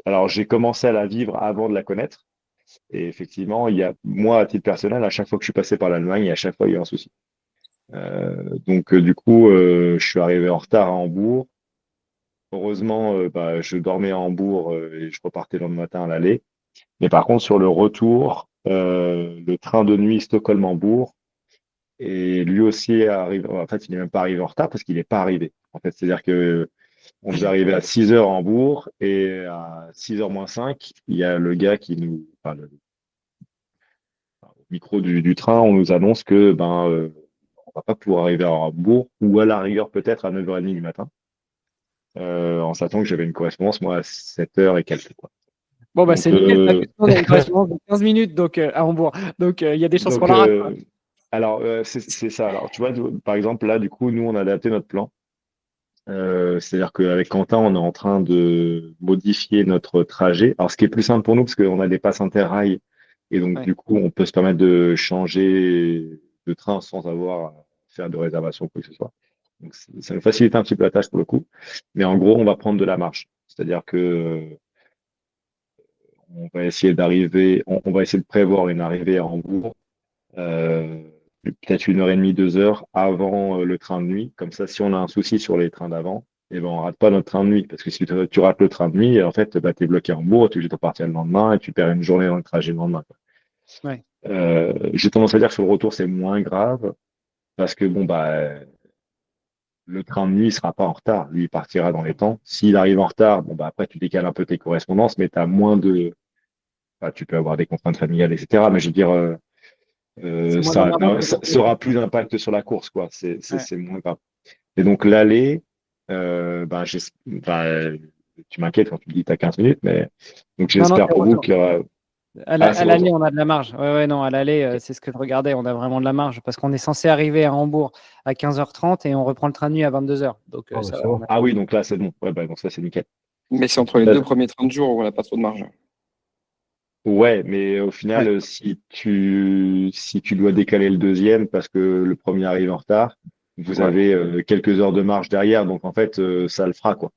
alors j'ai commencé à la vivre avant de la connaître. Et effectivement, moi, à titre personnel, à chaque fois que je suis passé par l'Allemagne, à chaque fois, il y a eu un souci. Donc, du coup, je suis arrivé en retard à Hambourg. Heureusement, bah, je dormais à Hambourg et je repartais le lendemain matin à l'aller. Mais par contre, sur le retour, le train de nuit Stockholm-Hambourg, et lui aussi arrive. En fait, il n'est même pas arrivé en retard parce qu'il n'est pas arrivé. En fait, c'est-à-dire que on devait arriver à 6 heures à Hambourg et à 6 heures moins 5, il y a le gars enfin, le micro du train, on nous annonce que ben on va pas pouvoir arriver à Hambourg ou à la rigueur peut-être à 9h30 du matin. En sachant que j'avais une correspondance moi à 7 heures et quelques, quoi. Bon, bah, Donc c'est nickel. On a une correspondance de 15 minutes donc, à Hambourg. Donc, il y a des chances qu'on donc la rate, quoi. alors c'est ça. Alors tu vois, par exemple là du coup nous on a adapté notre plan. C'est-à-dire qu'avec Quentin, on est en train de modifier notre trajet. Alors, ce qui est plus simple pour nous, parce qu'on a des passes interrail, et donc, Ouais. du coup, on peut se permettre de changer de train sans avoir à faire de réservation ou quoi que ce soit. Donc, ça nous facilite un petit peu la tâche pour le coup. Mais en gros, on va prendre de la marge. C'est-à-dire que on va essayer on va essayer de prévoir une arrivée à Hambourg, euh, peut-être 1h30, 2 heures avant le train de nuit. Comme ça, si on a un souci sur les trains d'avant, eh ben, on rate pas notre train de nuit. Parce que si tu rates le train de nuit, en fait, bah, tu es bloqué en Hambourg, tu es obligé de repartir le lendemain et tu perds une journée dans le trajet le lendemain, quoi. Ouais. J'ai tendance à dire que sur le retour, c'est moins grave parce que bon, bah, le train de nuit ne sera pas en retard. Lui, il partira dans les temps. S'il arrive en retard, bon, bah, après, tu décales un peu tes correspondances, mais tu as moins de. Enfin, tu peux avoir des contraintes familiales, etc. Mais je veux dire, C'est moins emmerdant, ça peut-être. aura plus d'impact sur la course, quoi. Ouais. C'est moins grave. Et donc, l'aller, ben, tu m'inquiètes quand tu me dis que tu as 15 minutes, mais donc Non, non, j'espère c'est pour vous retour. qu'il y aura. À Ah, c'est le l'aller, retour. on a de la marge. Ouais, non, à l'aller, Ok. c'est ce que je regardais. On a vraiment de la marge parce qu'on est censé arriver à Hambourg à 15h30 et on reprend le train de nuit à 22h. Donc, Oh, bah, ça c'est va. bon. Ah oui, donc là, c'est bon. Ouais, bah, donc ça, c'est nickel. Mais c'est entre les Là, 2 premiers trains de jour où on n'a pas trop de marge. ouais, mais au final, Ouais. si tu dois décaler le deuxième parce que le premier arrive en retard, vous Ouais. avez quelques heures de marge derrière, donc en fait, ça le fera, quoi.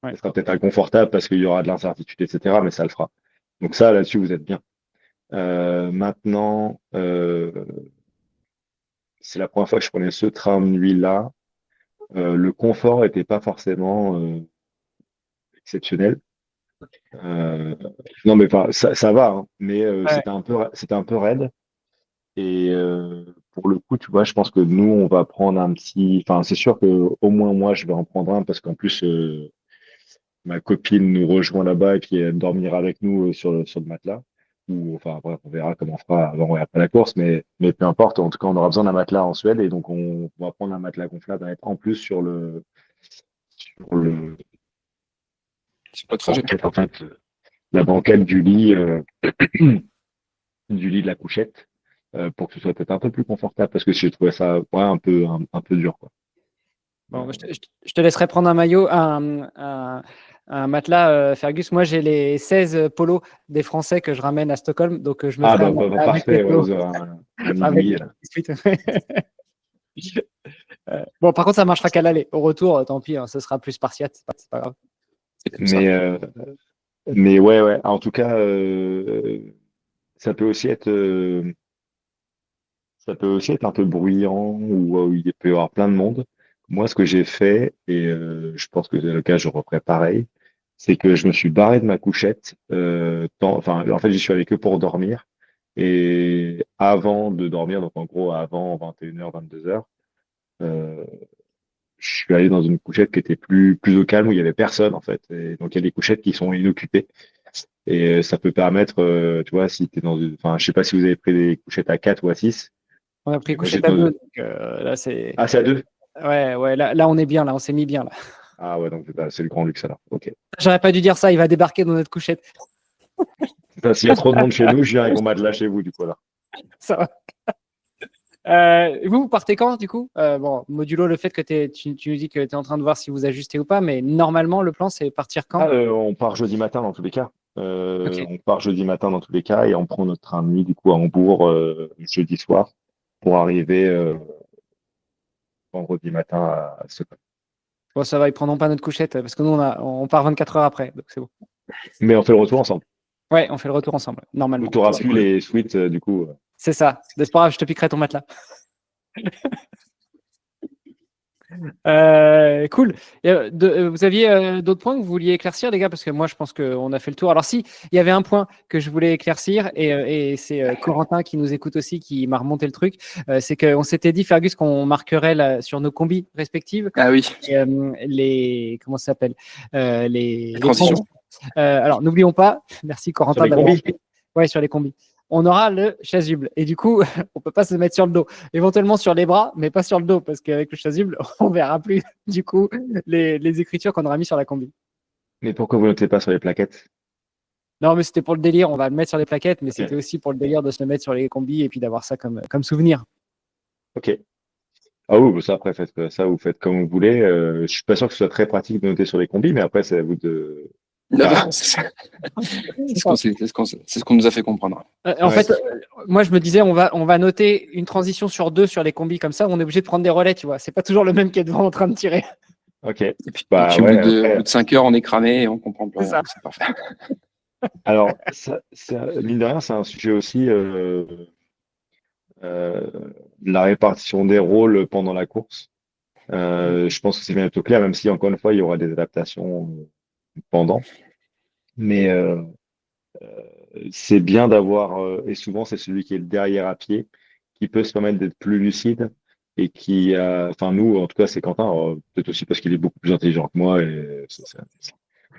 Ouais. Ça sera peut-être inconfortable parce qu'il y aura de l'incertitude, etc., mais ça le fera. Donc ça, là-dessus, vous êtes bien. Maintenant, c'est la première fois que je prenais ce train de nuit-là. Le confort n'était pas forcément exceptionnel. Euh, non, mais enfin, ça va, hein, mais Ouais. c'était un peu raide. Et pour le coup, tu vois, je pense que nous, on va prendre un petit. Enfin, c'est sûr que au moins moi, je vais en prendre un parce qu'en plus, ma copine nous rejoint là-bas et puis elle dormira avec nous sur le matelas. Ou enfin, bref, on verra comment on fera avant et après la course, mais peu importe. En tout cas, on aura besoin d'un matelas en Suède et donc on va prendre un matelas gonflable à mettre en plus sur le Pas de trajet. banquette, en fait, la banquette du lit, de la couchette, pour que ce soit peut-être un peu plus confortable, parce que j'ai trouvé ça un peu dur, quoi. Bon, je te laisserai prendre un maillot, un matelas, Fergus. Moi, j'ai les 16 polos des Français que je ramène à Stockholm, donc je me ferai un matelas avec les parfait, ouais, polos, vous aurez un avec aiguille. les 18. Bon, par contre, ça marchera qu'à l'aller. Au retour, tant pis, hein, ce sera plus spartiate, c'est pas grave. C'est comme ça. Mais ouais, en tout cas, ça peut aussi être, un peu bruyant ou il peut y avoir plein de monde. Moi, ce que j'ai fait, et je pense que c'est le cas, je referai pareil, c'est que je me suis barré de ma couchette. Enfin, en fait, j'y suis allé que pour dormir. Et avant de dormir, donc en gros avant 21h, 22h, je suis allé dans une couchette qui était plus au calme, où il y avait personne en fait. Et donc il y a des couchettes qui sont inoccupées. Et ça peut permettre, tu vois, si tu es dans une. Enfin, je sais pas si vous avez pris des couchettes à 4 ou à 6. On a pris Mais moi, couchette j'étais à dans. deux, donc là, c'est. Ah, c'est à 2? Ouais, là, on est bien, là, on s'est mis bien, là. Ah ouais, donc bah, c'est le grand luxe alors. Ok. J'aurais pas dû dire ça, il va débarquer dans notre couchette. Enfin, s'il y a trop de monde chez nous, je viens avec mon matelas chez vous, du coup, là. Ça va. Vous partez quand, du coup? Bon, modulo le fait que tu nous dis que tu es en train de voir si vous ajustez ou pas, mais normalement, le plan, c'est partir quand? On part jeudi matin dans tous les cas. Ok. On part jeudi matin dans tous les cas et on prend notre train de nuit, du coup, à Hambourg jeudi soir pour arriver vendredi matin à Stockholm. Bon, ça va, ils prendront pas notre couchette, parce que nous, on part 24 heures après, donc c'est bon. Mais on fait le retour ensemble. Ouais, on fait le retour ensemble, normalement. Tu n'auras C'est plus cool. les suites, du coup. C'est ça. C'est pas grave, je te piquerai ton matelas. Cool. Vous aviez d'autres points que vous vouliez éclaircir, les gars? Parce que moi, je pense qu'on a fait le tour. Alors, si, il y avait un point que je voulais éclaircir, et c'est Corentin qui nous écoute aussi, qui m'a remonté le truc. C'est qu'on s'était dit, Fergus, qu'on marquerait sur nos combis respectives Ah oui, les. Comment ça s'appelle? Les transitions. alors, n'oublions pas, merci Corentin Sur les d'avoir. combis. Ouais, sur les combis. On aura le chasuble. Et du coup, on peut pas se mettre sur le dos. Éventuellement sur les bras, mais pas sur le dos, parce qu'avec le chasuble, on verra plus, du coup, les écritures qu'on aura mis sur la combi. Mais pourquoi vous ne notez pas sur les plaquettes? Non, mais c'était pour le délire. On va le mettre sur les plaquettes, mais Ok. c'était aussi pour le délire de se le mettre sur les combis et puis d'avoir ça comme souvenir. Ok. Ah oui, bah ça, après, faites ça, vous faites comme vous voulez. Je suis pas sûr que ce soit très pratique de noter sur les combis, mais après, c'est à vous de. Là-bas, c'est ça. C'est ce qu'on nous a fait comprendre. En Ouais. fait, moi, je me disais, on va noter une transition sur deux sur les combis comme ça. On est obligé de prendre des relais, tu vois. C'est pas toujours le même qui est devant en train de tirer. Ok. Et puis, Bah au ouais, bout de, après. au bout de 5 heures, on est cramé et on comprend plus C'est rien. ça. C'est parfait. Alors, mine de rien, c'est un sujet aussi, la répartition des rôles pendant la course. Je pense que c'est bientôt clair, même si encore une fois, il y aura des adaptations pendant. Mais c'est bien d'avoir, et souvent c'est celui qui est derrière à pied, qui peut se permettre d'être plus lucide et qui a, enfin nous, en tout cas, c'est Quentin, peut-être aussi parce qu'il est beaucoup plus intelligent que moi et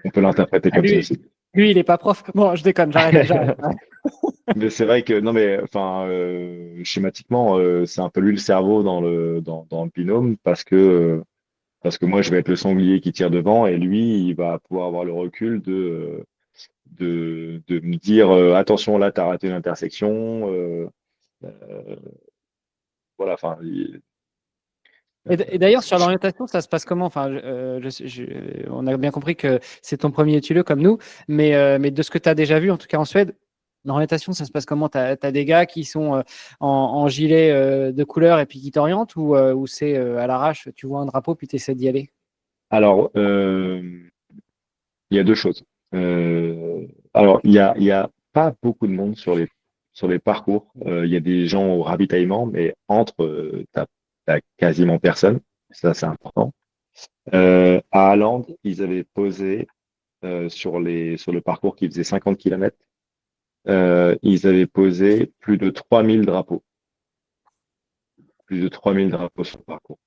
on peut l'interpréter Ah, comme ça lui, aussi. lui, il est pas prof. Bon, je déconne, j'arrête. Mais c'est vrai que non mais enfin schématiquement c'est un peu lui le cerveau dans le binôme parce que moi je vais être le sanglier qui tire devant et lui il va pouvoir avoir le recul de me dire attention là t'as raté une intersection euh, voilà enfin Et d'ailleurs, sur l'orientation, ça se passe comment? Enfin, on a bien compris que c'est ton premier tuleux comme nous, mais de ce que tu as déjà vu, en tout cas en Suède, l'orientation, ça se passe comment? Tu as des gars qui sont en gilet de couleur et puis qui t'orientent ou c'est à l'arrache, tu vois un drapeau puis tu essaies d'y aller? alors il y a deux choses. Alors il y a pas beaucoup de monde sur les parcours. Il y a des gens au ravitaillement, mais entre, t'as quasiment personne. Ça, c'est important. À Åland, ils avaient posé sur le parcours qui faisait 50 km, ils avaient posé plus de 3000 drapeaux. Plus de 3000 drapeaux sur le parcours.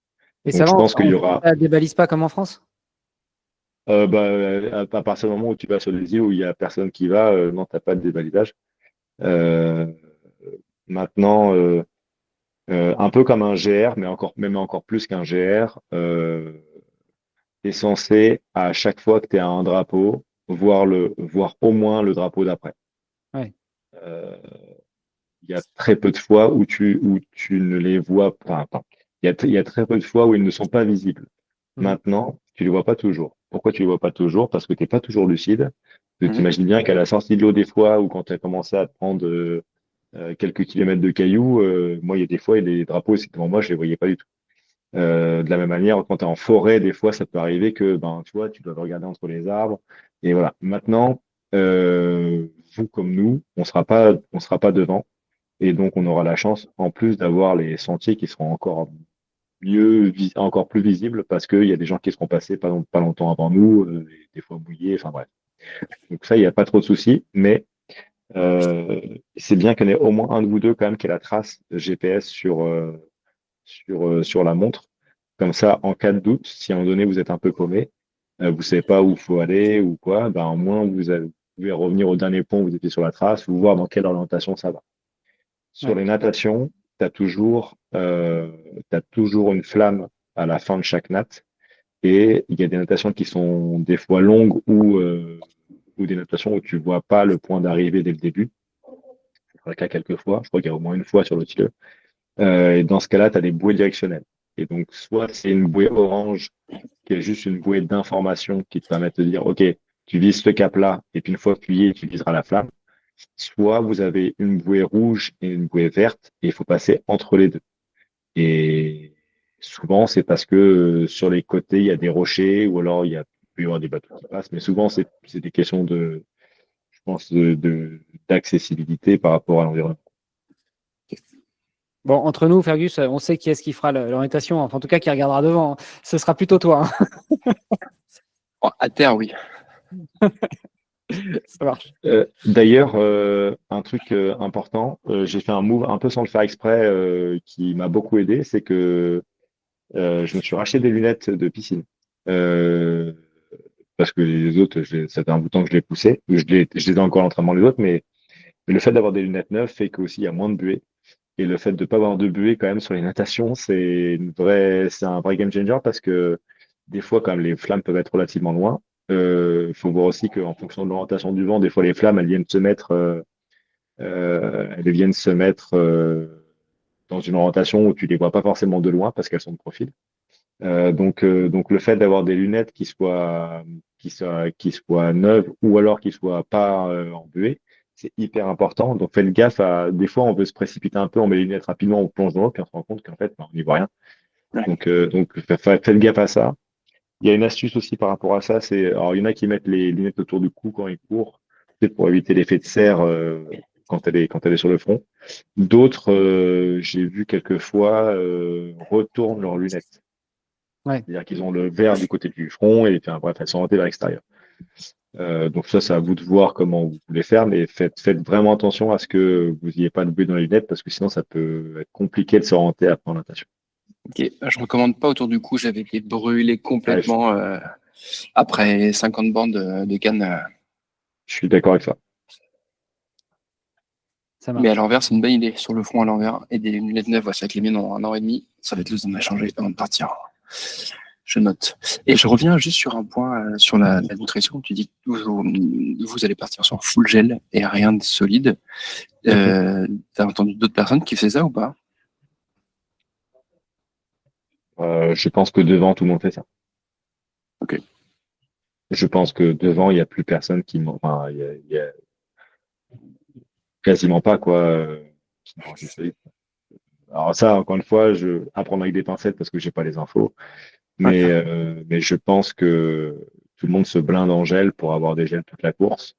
Et ça Donc, va, je pense qu'il y aura, ça débalise pas comme en France? à partir du moment où tu vas sur des îles où il y a personne qui va, non, t'as pas de débalisage. Euh, Maintenant, un peu comme un GR, mais même encore plus qu'un GR, tu es censé, à chaque fois que tu es à un drapeau, voir au moins le drapeau d'après. Ouais. Euh, il y a très peu de fois où tu ne les vois pas. Enfin, il y a très peu de fois où ils ne sont pas visibles. Mhm. Maintenant, tu les vois pas toujours. Pourquoi tu les vois pas toujours? Parce que tu n'es pas toujours lucide. Tu Mhm. t'imagines bien qu'à la sortie de l'eau, des fois, ou quand tu as commencé à te prendre quelques kilomètres de cailloux, moi, il y a des fois, et les drapeaux, c'est devant moi, je les voyais pas du tout. De la même manière, quand tu es en forêt, des fois, ça peut arriver que, ben, tu vois, tu dois regarder entre les arbres. Et voilà. Maintenant, vous comme nous, on sera pas devant. Et donc, on aura la chance, en plus, d'avoir les sentiers qui seront encore plus visibles parce qu'il y a des gens qui seront passés pas longtemps avant nous, et des fois mouillés. Enfin bref. Donc ça, il n'y a pas trop de soucis. Mais euh, c'est bien qu'il y en ait au moins un de vous deux quand même qui ait la trace GPS sur la montre. Comme ça, en cas de doute, si à un moment donné vous êtes un peu paumé, vous ne savez pas où il faut aller ou quoi, ben, au moins vous pouvez revenir au dernier pont où vous étiez sur la trace ou voir dans quelle orientation ça va. Sur Ouais. les natations, t'as toujours une flamme à la fin de chaque natte. Et il y a des natations qui sont des fois longues ou des natations où tu vois pas le point d'arrivée dès le début. C'est le cas quelques fois. Je crois qu'il y a au moins une fois sur le Tilleux. Et dans ce cas-là, tu as des bouées directionnelles. Et donc, soit c'est une bouée orange qui est juste une bouée d'information qui te permet de te dire, OK, tu vises ce cap-là, et puis une fois que tu y es, tu viseras la flamme. Soit vous avez une bouée rouge et une bouée verte, et il faut passer entre les deux. Et souvent, c'est parce que sur les côtés, il y a des rochers, ou alors il peut y avoir des bateaux qui passent, mais souvent, c'est des questions je pense, d'accessibilité par rapport à l'environnement. Bon, entre nous, Fergus, on sait qui est-ce qui fera l'orientation, enfin, en tout cas qui regardera devant. Ce sera plutôt toi, Oh, à terre, oui. Ça marche. D'ailleurs, un truc important, j'ai fait un move un peu sans le faire exprès qui m'a beaucoup aidé, c'est que je me suis racheté des lunettes de piscine. Euh, Parce que les autres, ça fait un bout de temps que je les poussais. Je les ai encore à l'entraînement les autres, mais le fait d'avoir des lunettes neuves fait qu'aussi il y a moins de buée. Et le fait de ne pas avoir de buée quand même sur les natations, c'est un vrai game changer parce que des fois, quand même, les flammes peuvent être relativement loin. Il faut voir aussi qu'en fonction de l'orientation du vent, des fois les flammes, elles viennent se mettre dans une orientation où tu les vois pas forcément de loin parce qu'elles sont de profil. Donc le fait d'avoir des lunettes qui soient neuves ou alors qui soient pas en buée, c'est hyper important. Donc faites gaffe des fois on veut se précipiter un peu, on met les lunettes rapidement, on plonge dans l'eau, puis on se rend compte qu'en fait, ben, on n'y voit rien. Ouais. Donc faites gaffe à ça. Il y a une astuce aussi par rapport à ça, alors il y en a qui mettent les lunettes autour du cou quand ils courent, peut-être pour éviter l'effet de serre quand elle est sur le front. D'autres, j'ai vu quelques fois, retournent leurs lunettes. Ouais. C'est-à-dire qu'ils ont le verre du côté du front et enfin, bref, elles sont orientées vers l'extérieur. Donc ça, c'est à vous de voir comment vous voulez faire, mais faites vraiment attention à ce que vous n'ayez pas de bruit dans les lunettes parce que sinon, ça peut être compliqué de s'orienter après en natation. Ok. Je recommande pas autour du cou. J'avais été brûlé Ouais, complètement après 50 bandes de canne. je suis d'accord avec ça. Ça Mais à marche. l'envers, c'est une bonne idée. Sur le front à l'envers et des lunettes neuves. Ouais, c'est avec les miennes en un an et demi. Ça va être l'occasion de la changer avant de partir. Je note. Et je reviens juste sur un point sur la nutrition. Tu dis que vous allez partir sur full gel et rien de solide. Mhm. T'as entendu d'autres personnes qui faisaient ça ou pas? Je pense que devant, tout le monde fait ça. Ok. Je pense que devant, il n'y a plus personne enfin, il y a quasiment pas, quoi, qui mange du solide. Alors ça, encore une fois, je apprendre avec des pincettes parce que j'ai pas les infos. Ouais. Mais je pense que tout le monde se blinde en gel pour avoir des gels toute la course.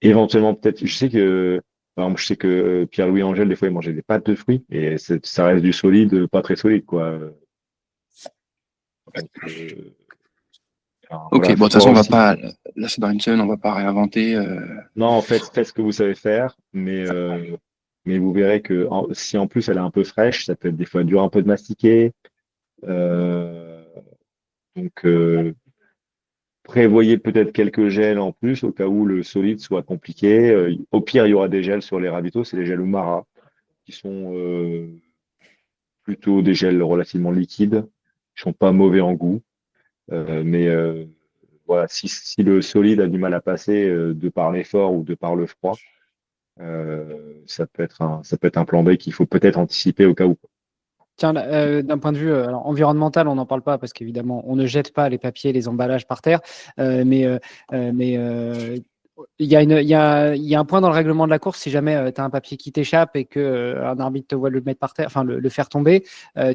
Éventuellement, peut-être, par exemple, je sais que Pierre-Louis Angèle, des fois, il mangeait des pâtes de fruits et ça reste du solide, pas très solide, quoi. Donc, enfin, Ok. voilà, Bon, de faut toute façon, voir on va aussi. pas. Là, c'est dans une semaine, on va pas réinventer. Non, faites ce que vous savez faire, mais vous verrez que si en plus elle est un peu fraîche, ça peut être des fois dur un peu de mastiquer. Euh, donc, prévoyez peut-être quelques gels en plus au cas où le solide soit compliqué. Au pire, il y aura des gels sur les ravitaux, c'est les gels Umara, qui sont plutôt des gels relativement liquides, qui sont pas mauvais en goût. Mais voilà, si le solide a du mal à passer de par l'effort ou de par le froid, ça peut être un plan B qu'il faut peut-être anticiper au cas où. Tiens, d'un point de vue alors, environnemental, on n'en parle pas parce qu'évidemment, on ne jette pas les papiers, les emballages par terre. Mais il y a un point dans le règlement de la course, si jamais tu as un papier qui t'échappe et qu'un arbitre te voit le mettre par terre, enfin le faire tomber,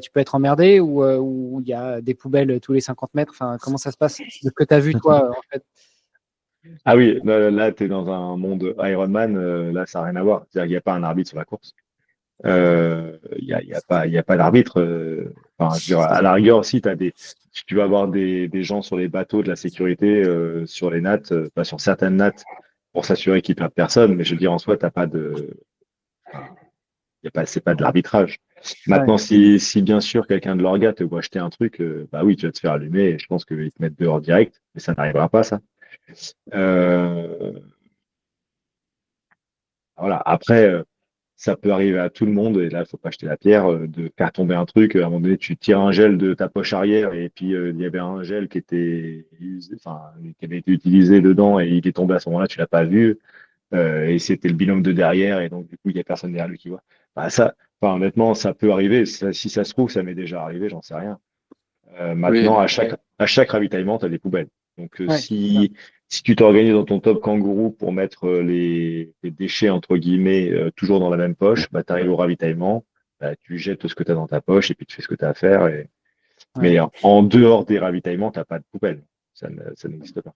tu peux être emmerdé ou il y a des poubelles tous les 50 mètres. Enfin, comment ça se passe? De ce que tu as vu, toi, en fait. Ah oui, là, tu es dans un monde Ironman, là, ça n'a rien à voir. C'est-à-dire qu'il n'y a pas un arbitre sur la course. Il y a pas d'arbitre. Enfin, je veux dire, à la rigueur aussi, tu vas avoir des gens sur les bateaux de la sécurité, sur les nattes, pas sur certaines nattes, pour s'assurer qu'ils perdent personne. Mais je veux dire, en soi, t'as pas de, enfin, c'est pas de l'arbitrage. Ouais. Maintenant, si bien sûr quelqu'un de l'orga te voit acheter un truc, bah oui, tu vas te faire allumer. Et je pense qu'ils te mettent dehors direct, mais ça n'arrivera pas, ça. Euh, voilà. Après. Ça peut arriver à tout le monde, et là, il faut pas jeter la pierre, de faire tomber un truc. À un moment donné, tu tires un gel de ta poche arrière, et puis il y avait un gel qui était qui avait été utilisé dedans, et il est tombé à ce moment-là, tu l'as pas vu, et c'était le binôme de derrière, et donc du coup, il y a personne derrière lui qui voit. Bah, honnêtement, ça peut arriver. Si ça se trouve, ça m'est déjà arrivé, j'en sais rien. Oui, Maintenant, à chaque ravitaillement, tu as des poubelles. Donc, Ouais, c'est ça. si tu t'organises dans ton top kangourou pour mettre les déchets, entre guillemets, toujours dans la même poche, bah, tu arrives au ravitaillement, bah, tu jettes ce que tu as dans ta poche et puis tu fais ce que tu as à faire. Ouais, Mais en dehors des ravitaillements, tu n'as pas de poubelle. Ça n'existe pas.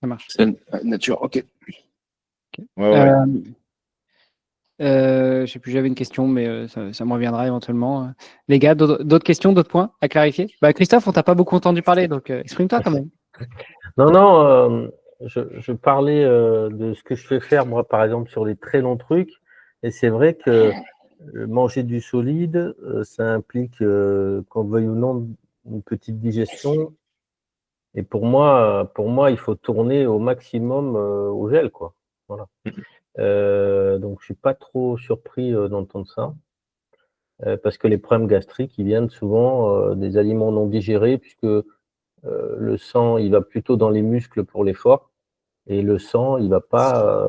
ça marche. c'est nature. Ok. Ouais, ouais. Euh, je sais plus, j'avais une question, mais ça me reviendra éventuellement. Les gars, d'autres questions, d'autres points à clarifier? Bah, Christophe, on t'a pas beaucoup entendu parler, donc exprime-toi quand même. Non, non, je parlais de ce que je fais faire, moi, par exemple, sur les très longs trucs. Et c'est vrai que manger du solide, ça implique, qu'on le veuille ou non, une petite digestion. Et pour moi, il faut tourner au maximum au gel, quoi. Voilà. Donc, je suis pas trop surpris d'entendre ça, parce que les problèmes gastriques, ils viennent souvent des aliments non digérés, puisque le sang, il va plutôt dans les muscles pour l'effort, et le sang, il va pas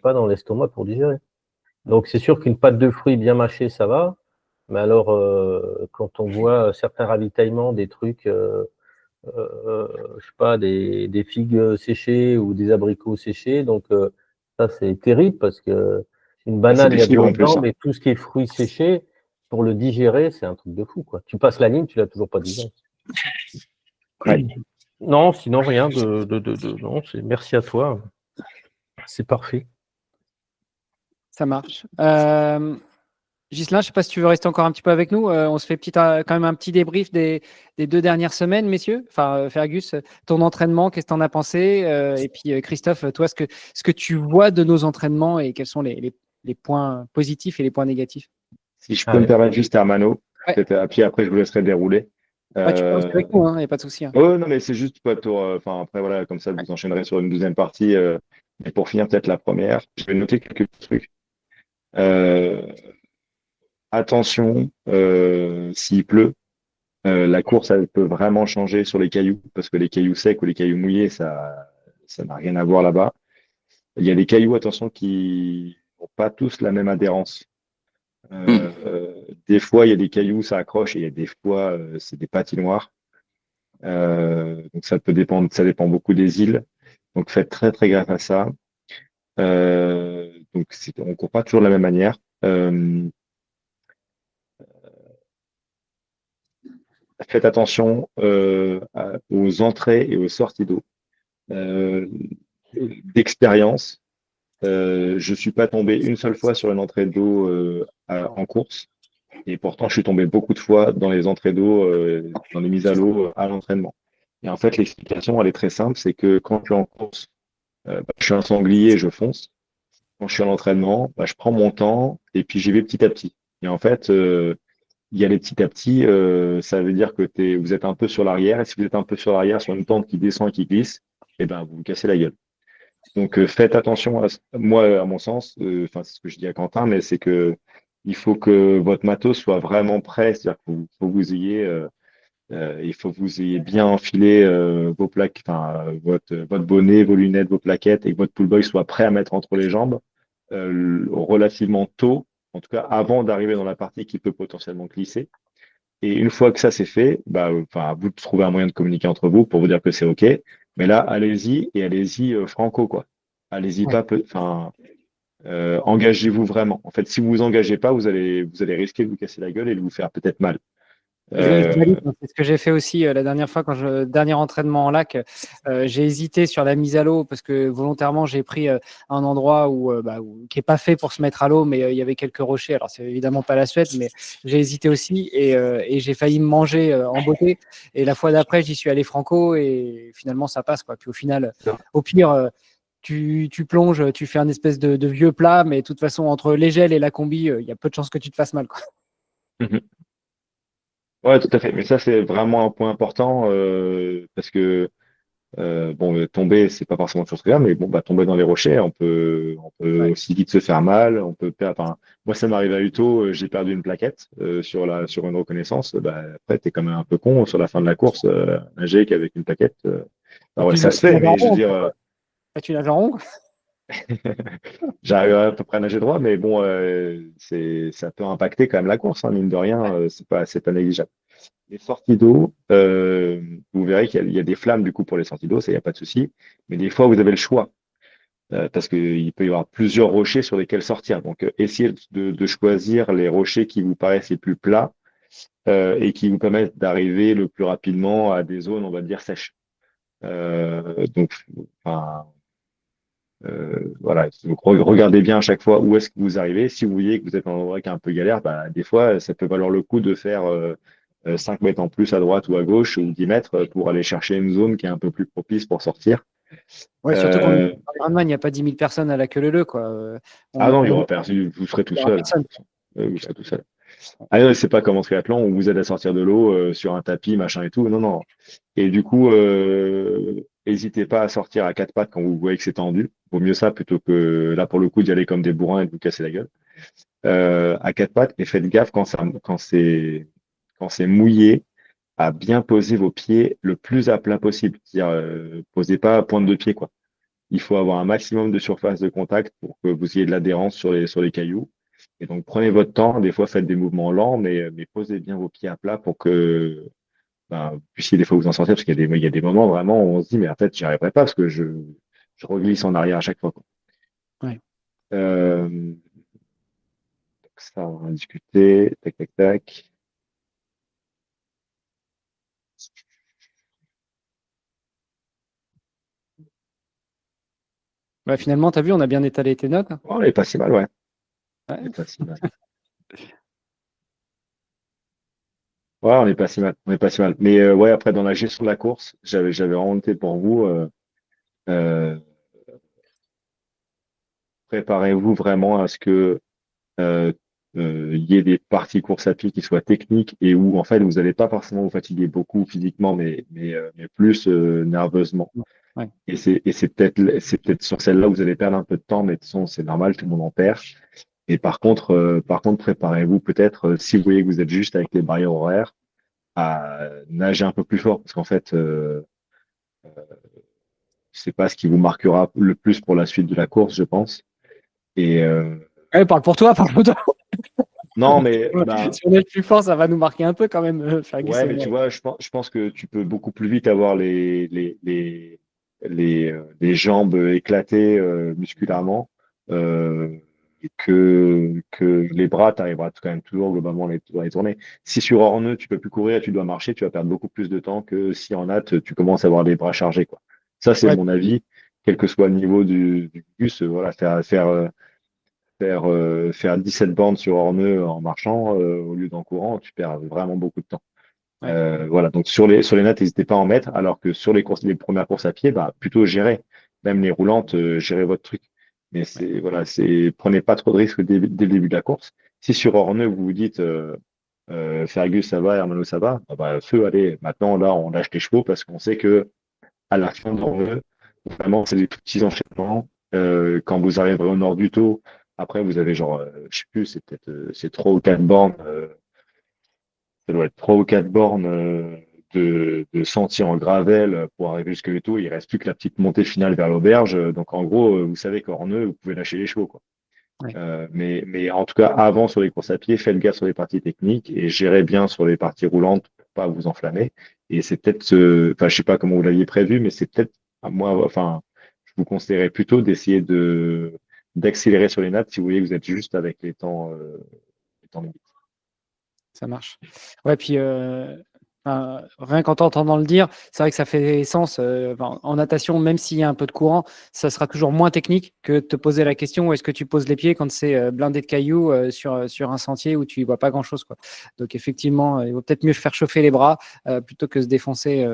dans l'estomac pour digérer. Donc, c'est sûr qu'une pâte de fruits bien mâchée, ça va. Mais alors, quand on voit certains ravitaillements, des trucs, je sais pas, des figues séchées ou des abricots séchés, donc ça, c'est terrible parce que une Ah, c'est banane, des il y a de fibres l'eau en plus, dedans, hein. mais tout ce qui est fruits séchés, pour le digérer, c'est un truc de fou, quoi. Tu passes la ligne, tu l'as toujours pas digéré. Ouais. Non, sinon rien non, merci à toi. C'est parfait. Ça marche. Ghislain, je ne sais pas si tu veux rester encore un petit peu avec nous. On se fait quand même un petit débrief des 2 dernières semaines, messieurs. Enfin, Fergus, ton entraînement, qu'est-ce que tu en as pensé? Et puis, Christophe, toi, ce que tu vois de nos entraînements et quels sont les points positifs et les points négatifs? Si je peux me Allez. permettre juste, Hermano, Ouais, peut-être, puis après, je vous laisserai dérouler. ouais, tu peux rester Euh, avec nous, il n'y a pas de souci. Ouais, non, mais c'est juste pas pour. Enfin, après, voilà, comme ça, vous enchaînerez sur une deuxième partie. Mais pour finir, peut-être la première, je vais noter quelques trucs. Euh, Attention, s'il pleut, la course, elle peut vraiment changer sur les cailloux, parce que les cailloux secs ou les cailloux mouillés, ça n'a rien à voir là-bas. Il y a des cailloux, attention, qui n'ont pas tous la même adhérence. Hmm. Des fois, il y a des cailloux, ça accroche, et il y a des fois, c'est des patinoires. Donc ça peut dépendre, ça dépend beaucoup des îles. Donc faites très très gaffe à ça. Donc on ne court pas toujours de la même manière. Faites attention aux entrées et aux sorties d'eau. Euh, D'expérience, je suis pas tombé une seule fois sur une entrée d'eau en course, et pourtant je suis tombé beaucoup de fois dans les entrées d'eau, dans les mises à l'eau à l'entraînement. Et en fait, l'explication, elle est très simple, c'est que quand je suis en course, je suis un sanglier et je fonce. Quand je suis à l'entraînement, je prends mon temps et puis j'y vais petit à petit. Et en fait, y aller petit à petit, ça veut dire que vous êtes un peu sur l'arrière. Et si vous êtes un peu sur l'arrière, sur une pente qui descend et qui glisse, eh ben, vous vous cassez la gueule. Donc, faites attention moi, à mon sens, enfin, c'est ce que je dis à Quentin, mais c'est que il faut que votre matos soit vraiment prêt. C'est-à-dire qu'il faut que vous ayez Il faut que vous ayez bien enfilé vos plaques, enfin, votre bonnet, vos lunettes, vos plaquettes et que votre pull boy soit prêt à mettre entre les jambes relativement tôt, en tout cas avant d'arriver dans la partie qui peut potentiellement glisser. Et une fois que ça c'est fait, bah, enfin, à vous de trouver un moyen de communiquer entre vous pour vous dire que c'est OK. Mais là, allez-y et allez-y franco, quoi. Allez-y Ouais. pas, enfin, engagez-vous vraiment. En fait, si vous vous engagez pas, vous allez risquer de vous casser la gueule et de vous faire peut-être mal. Je valide, Euh, hein. C'est ce que j'ai fait aussi la dernière fois dernier entraînement en lac, j'ai hésité sur la mise à l'eau parce que volontairement j'ai pris un endroit qui est pas fait pour se mettre à l'eau, mais il y avait quelques rochers. Alors c'est évidemment pas la Suède, mais j'ai hésité aussi et j'ai failli me manger en beauté. Et la fois d'après, j'y suis allé franco et finalement ça passe quoi. Puis au final, au pire, tu plonges, tu fais un espèce de vieux plat, mais de toute façon entre les gels et la combi, il y a peu de chances que tu te fasses mal quoi. Ouais, tout à fait. Mais ça, c'est vraiment un point important parce que bon, tomber, c'est pas forcément toujours très grave, mais bon, bah, tomber dans les rochers, on peut Ouais. aussi vite se faire mal. On peut perdre. Enfin, moi, ça m'arrive à Uto, j'ai perdu une plaquette sur une reconnaissance. Bah, après, t'es quand même un peu con sur la fin de la course, nager qu'avec une plaquette. Ah ouais, ça se Tu fait, nages en mais je veux rond en dire, plus, quoi. Tu nages en rond. j'arrive à peu près à nager droit, mais bon, ça peut impacter quand même la course, hein, mine de rien, c'est pas négligeable. Les sorties d'eau, vous verrez qu'il y a des flammes du coup pour les sorties d'eau, ça, il n'y a pas de souci. Mais des fois, vous avez le choix parce qu'il peut y avoir plusieurs rochers sur lesquels sortir. Donc, essayez de choisir les rochers qui vous paraissent les plus plats et qui vous permettent d'arriver le plus rapidement à des zones, on va dire, sèches. Donc, enfin, voilà, donc, regardez bien à chaque fois où est-ce que vous arrivez. Si vous voyez que vous êtes dans un endroit qui est un peu galère, bah, des fois, ça peut valoir le coup de faire 5 mètres en plus à droite ou à gauche ou 10 mètres pour aller chercher une zone qui est un peu plus propice pour sortir. Ouais, surtout qu'on est Euh, dans Ironman, il n'y a pas 10 000 personnes à la queue leu quoi. ah non, il y On est aura personne, vous serez tout il y aura seul. personne. Vous serez tout seul. Ah non, c'est pas comme en triathlon où vous êtes à sortir de l'eau sur un tapis, machin et tout. Non, non. Et du coup, n'hésitez pas à sortir à quatre pattes quand vous voyez que c'est tendu. Vaut mieux ça plutôt que là, pour le coup, d'y aller comme des bourrins et de vous casser la gueule. À quatre pattes et faites gaffe quand c'est mouillé à bien poser vos pieds le plus à plat possible. C'est-à-dire, posez pas à pointe de pied, quoi. Il faut avoir un maximum de surface de contact pour que vous ayez de l'adhérence sur les cailloux. Et donc, prenez votre temps. Des fois, faites des mouvements lents, mais posez bien vos pieds à plat pour que ben, vous puissiez des fois vous en sortir. Parce qu'il y a des moments vraiment où on se dit, mais en fait, j'y arriverai pas parce que je reglisse en arrière à chaque fois, quoi. Ouais. Euh, Ça, on va discuter. Tac, tac, tac. Bah, finalement, tu as vu, on a bien étalé tes notes, hein. Oh, on est pas si mal, ouais. On Ouais. est pas si mal. Ouais, on n'est pas si mal. On n'est pas si mal. Mais ouais, après, dans la gestion de la course, j'avais vraiment noté pour vous, euh, préparez-vous vraiment à ce que euh, il y ait des parties course à pied qui soient techniques et où, en fait, vous n'allez pas forcément vous fatiguer beaucoup physiquement, mais plus nerveusement. Ouais. Et c'est peut-être sur celle-là où vous allez perdre un peu de temps, mais de toute façon, c'est normal, tout le monde en perd. Et par contre, préparez-vous peut-être, si vous voyez que vous êtes juste avec les barrières horaires, à nager un peu plus fort, parce qu'en fait, c'est pas ce qui vous marquera le plus pour la suite de la course, je pense. Et Ouais, parle pour toi, parle pour toi. non, mais bah, Si on est le plus fort, ça va nous marquer un peu quand même, Fergus ouais, et mais moi. tu vois, je pense que tu peux beaucoup plus vite avoir les jambes éclatées musculairement que les bras, tu arriveras quand même toujours globalement à les tourner. Si sur hors nœud, tu peux plus courir, tu dois marcher, tu vas perdre beaucoup plus de temps que si en natte, tu commences à avoir les bras chargés, quoi. Ça, c'est Ouais, mon avis, quel que soit le niveau du bus, voilà, faire 17 bornes sur hors nœud en marchant au lieu d'en courant, tu perds vraiment beaucoup de temps. ouais, Voilà, donc sur les nattes, n'hésitez pas à en mettre, alors que sur les premières courses à pied, bah, plutôt gérer. Même les roulantes, gérez votre truc. Mais ouais. voilà, prenez pas trop de risques dès le début de la course. Si sur Orneux, vous vous dites Fergus, ça va, Hermano, ça va, bah, feu, allez, maintenant, là, on lâche les chevaux parce qu'on sait que à la fin d'Orneux, vraiment, c'est des tout petits enchaînements. Quand vous arriverez au nord du Taux, après, vous avez genre, je sais plus, c'est 3 ou 4 bornes. Ça doit être 3 ou 4 bornes de sentiers en gravel pour arriver jusque Veto. Il reste plus que la petite montée finale vers l'auberge. Donc, en gros, vous savez qu'en Orneux, vous pouvez lâcher les chevaux, quoi. Ouais. Mais en tout cas, avant sur les courses à pied, faites gaffe sur les parties techniques et gérez bien sur les parties roulantes pour pas vous enflammer. Et c'est peut-être, enfin, je sais pas comment vous l'aviez prévu, mais c'est peut-être, enfin, je vous conseillerais plutôt d'essayer d'accélérer sur les nattes si vous voyez que vous êtes juste avec les temps limites. Ça marche. Ouais, puis rien qu'en t'entendant le dire, c'est vrai que ça fait sens. En natation, même s'il y a un peu de courant, ça sera toujours moins technique que de te poser la question où est-ce que tu poses les pieds quand c'est blindé de cailloux sur un sentier où tu ne vois pas grand-chose, quoi. Donc effectivement, il vaut peut-être mieux faire chauffer les bras plutôt que se défoncer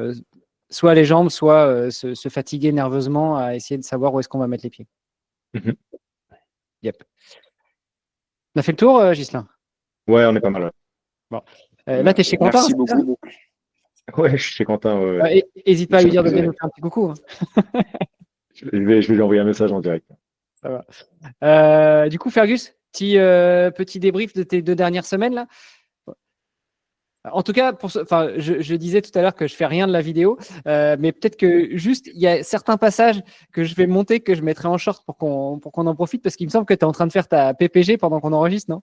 soit les jambes, soit se fatiguer nerveusement à essayer de savoir où est-ce qu'on va mettre les pieds. Mhm. Yep. On a fait le tour, Ghislain? Ouais, on est pas mal. Bon. Là, tu es chez Quentin, Merci c'est ça? beaucoup. Ouais, je suis chez Quentin. Ouais. N'hésite pas à lui dire de venir nous faire un petit coucou, hein. Je vais lui envoyer un message en direct. Ça va. Du coup, Fergus, petit débrief de tes 2 dernières semaines là. En tout cas, je disais tout à l'heure que je fais rien de la vidéo, mais peut-être que juste il y a certains passages que je vais monter que je mettrai en short pour qu'on en profite parce qu'il me semble que tu es en train de faire ta PPG pendant qu'on enregistre, non?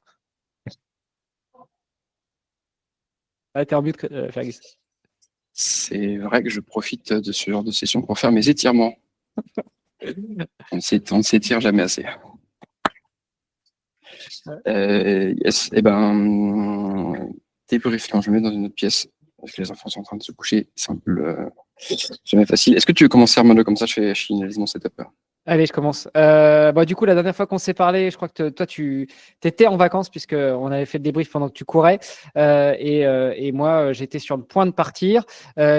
Ah, t'es en mute, Fergus. C'est vrai que je profite de ce genre de session pour faire mes étirements. On ne s'étire jamais assez. Yes. Eh ben, débrief, non, je me mets dans une autre pièce parce que les enfants sont en train de se coucher. C'est un peu jamais facile. Est-ce que tu veux commencer, Armando, comme ça je finalise mon setup? Allez, je commence. Du coup, la dernière fois qu'on s'est parlé, je crois que toi, tu étais en vacances puisqu'on avait fait le débrief pendant que tu courais. Et moi, j'étais sur le point de partir.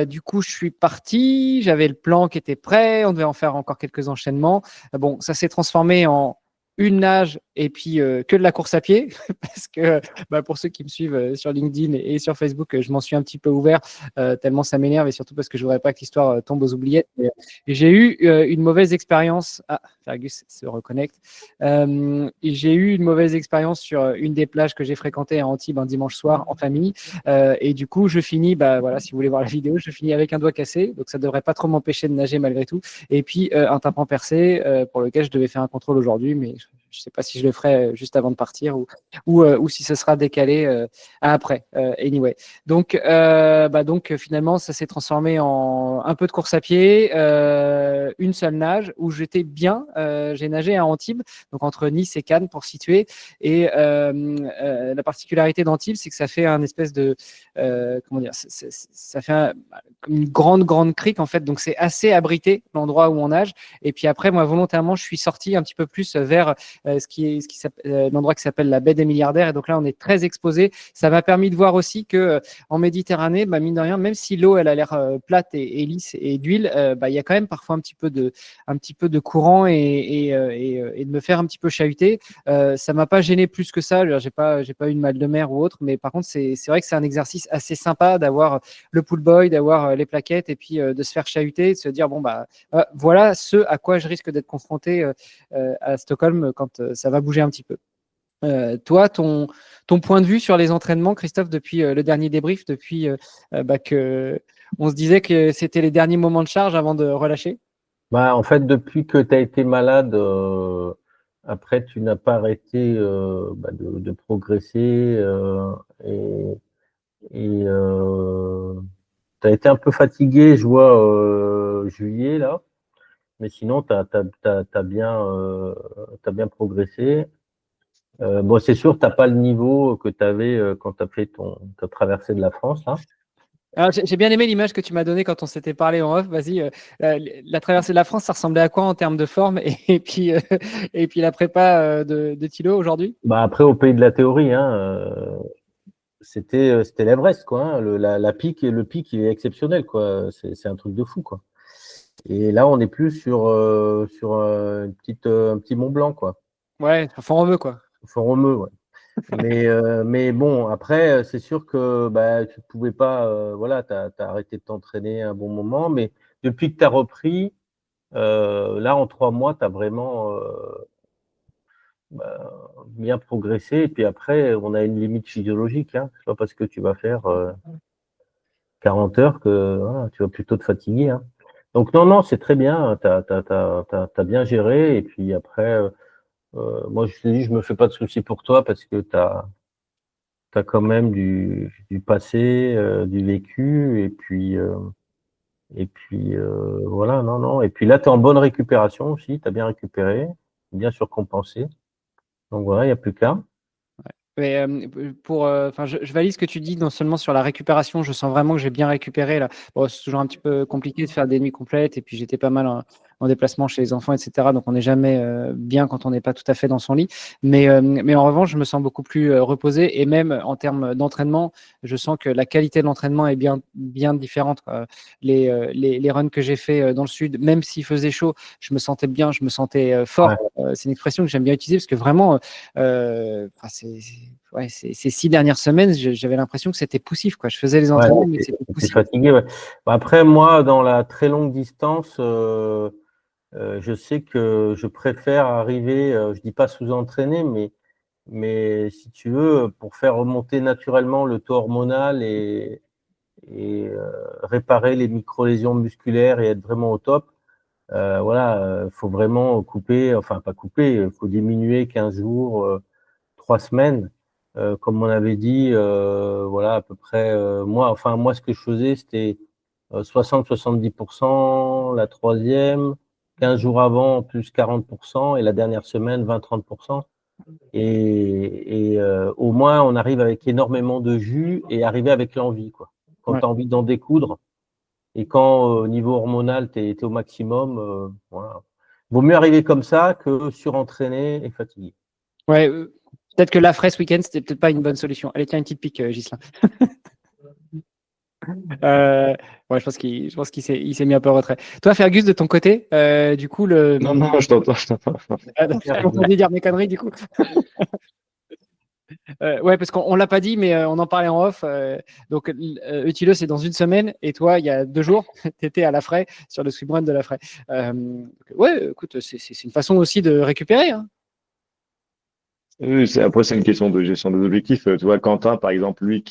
Du coup, je suis parti. J'avais le plan qui était prêt. On devait en faire encore quelques enchaînements. Bon, ça s'est transformé en une nage et puis que de la course à pied parce que pour ceux qui me suivent sur LinkedIn et sur Facebook, je m'en suis un petit peu ouvert tellement ça m'énerve et surtout parce que je voudrais pas que l'histoire tombe aux oubliettes. Et j'ai eu une mauvaise expérience. Ah, Fergus se reconnecte. Et j'ai eu une mauvaise expérience sur une des plages que j'ai fréquentées à Antibes un dimanche soir en famille. Et du coup, je finis, voilà, si vous voulez voir la vidéo, je finis avec un doigt cassé. Donc, ça ne devrait pas trop m'empêcher de nager malgré tout. Et puis, un tympan percé pour lequel je devais faire un contrôle aujourd'hui, mais je ne sais pas si je le ferai juste avant de partir ou si ce sera décalé après. Anyway. Donc, finalement, ça s'est transformé en un peu de course à pied, une seule nage où j'étais bien. J'ai nagé à Antibes, donc entre Nice et Cannes pour situer. Et la particularité d'Antibes, c'est que ça fait un espèce de comment dire, ça fait une grande crique en fait. Donc c'est assez abrité l'endroit où on nage. Et puis après, moi volontairement, je suis sorti un petit peu plus vers l'endroit qui s'appelle la baie des Milliardaires. Et donc là, on est très exposé. Ça m'a permis de voir aussi que en Méditerranée, mine de rien, même si l'eau elle a l'air plate et lisse et d'huile, il y a quand même parfois un petit peu de courant et de me faire un petit peu chahuter. Ça m'a pas gêné plus que ça. J'ai pas eu de mal de mer ou autre, mais par contre c'est vrai que c'est un exercice assez sympa d'avoir le pool boy, d'avoir les plaquettes et puis de se faire chahuter, de se dire voilà ce à quoi je risque d'être confronté à Stockholm quand ça va bouger un petit peu. Toi, ton point de vue sur les entraînements, Christophe, depuis le dernier débrief, depuis que on se disait que c'était les derniers moments de charge avant de relâcher? En fait, depuis que tu as été malade, après, tu n'as pas arrêté de progresser et tu as été un peu fatigué, je vois, juillet, là. Mais sinon, tu as bien progressé. C'est sûr, tu n'as pas le niveau que tu avais quand tu as fait ta traversée de la France, là. Alors, j'ai bien aimé l'image que tu m'as donnée quand on s'était parlé en off. Vas-y, la traversée de la France, ça ressemblait à quoi en termes de forme et puis la prépa de Thilo aujourd'hui? Après, au pays de la théorie, hein, c'était l'Everest, quoi. Hein. Le pic, il est exceptionnel, quoi. C'est un truc de fou, quoi. Et là, on n'est plus sur un petit Mont Blanc, quoi. Ouais, Font-Romeu, quoi. Font-Romeu, ouais. Mais bon, après, c'est sûr que tu ne pouvais pas. Voilà, tu as arrêté de t'entraîner un bon moment, mais depuis que tu as repris, là, en 3 mois, tu as vraiment bien progressé. Et puis après, on a une limite physiologique. Hein. C'est pas parce que tu vas faire 40 heures que voilà, tu vas plutôt te fatiguer. Hein. Donc non, c'est très bien. T'as bien géré. Et puis après, moi je te dis, je me fais pas de soucis pour toi parce que t'as quand même du passé, du vécu. Et puis voilà, non. Et puis là, tu es en bonne récupération aussi. Tu as bien récupéré, bien surcompensé. Donc voilà, il n'y a plus qu'à. Mais enfin, je valide ce que tu dis, non seulement sur la récupération, je sens vraiment que j'ai bien récupéré là. Bon, c'est toujours un petit peu compliqué de faire des nuits complètes, et puis j'étais pas mal en déplacement chez les enfants, etc. Donc on n'est jamais bien quand on n'est pas tout à fait dans son lit. Mais en revanche, je me sens beaucoup plus reposé, et même en termes d'entraînement, je sens que la qualité de l'entraînement est bien différente, quoi. Les runs que j'ai fait dans le sud, même s'il faisait chaud, je me sentais bien, je me sentais fort. Ouais. C'est une expression que j'aime bien utiliser parce que vraiment, ces 6 dernières semaines, j'avais l'impression que c'était poussif, quoi. Je faisais les Ouais, entraînements, mais t'es c'était t'es poussif. fatigué, ouais. Bah, après, moi, dans la très longue distance, je sais que je préfère arriver, je dis pas sous-entraîné, mais si tu veux, pour faire remonter naturellement le taux hormonal et réparer les micro-lésions musculaires et être vraiment au top, voilà, faut vraiment couper, enfin pas couper, faut diminuer 15 jours, 3 semaines. Comme on avait dit, voilà, à peu près, moi, ce que je faisais, c'était 60-70% la troisième, 15 jours avant, plus 40%, et la dernière semaine, 20-30%. Et au moins, on arrive avec énormément de jus et arriver avec l'envie, quoi. Quand Ouais. tu as envie d'en découdre, et quand au niveau hormonal, tu es au maximum, voilà. Vaut mieux arriver comme ça que surentraîné et fatigué. Ouais, peut-être que l'après ce week-end, c'était peut-être pas une bonne solution. Allez, tiens, une petite pique, Ghislain. Ouais, je pense qu'il s'est mis un peu en retrait. Toi, Fergus, de ton côté, du coup, Non, je t'entends, je t'entends. Ah, j'ai entendu dire mes conneries, du coup. Ouais, parce qu'on l'a pas dit, mais on en parlait en off. Donc, Utilo, c'est dans une semaine, et toi, il y a 2 jours, tu étais à la Fray, sur le swimrun de la Fray. Ouais, écoute, c'est une façon aussi de récupérer, hein. Oui, après, c'est une question de gestion des objectifs. Tu vois, Quentin, par exemple, lui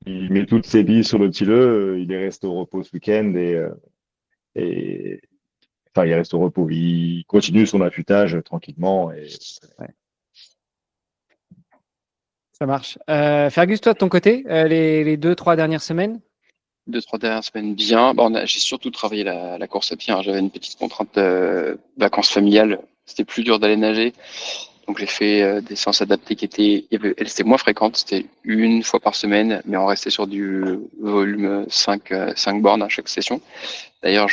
il met toutes ses billes sur le Tilleux, il est resté au repos ce week-end et enfin, il reste au repos. Il continue son affûtage tranquillement. Ouais, ça marche. Fergus, toi, de ton côté, les 2, 3 dernières semaines? 2, 3 dernières semaines bien. J'ai surtout travaillé la course à pied, hein. J'avais une petite contrainte de vacances familiales. C'était plus dur d'aller nager. Donc j'ai fait des séances adaptées elles étaient moins fréquentes. C'était une fois par semaine, mais on restait sur du volume 5 bornes à chaque session. D'ailleurs,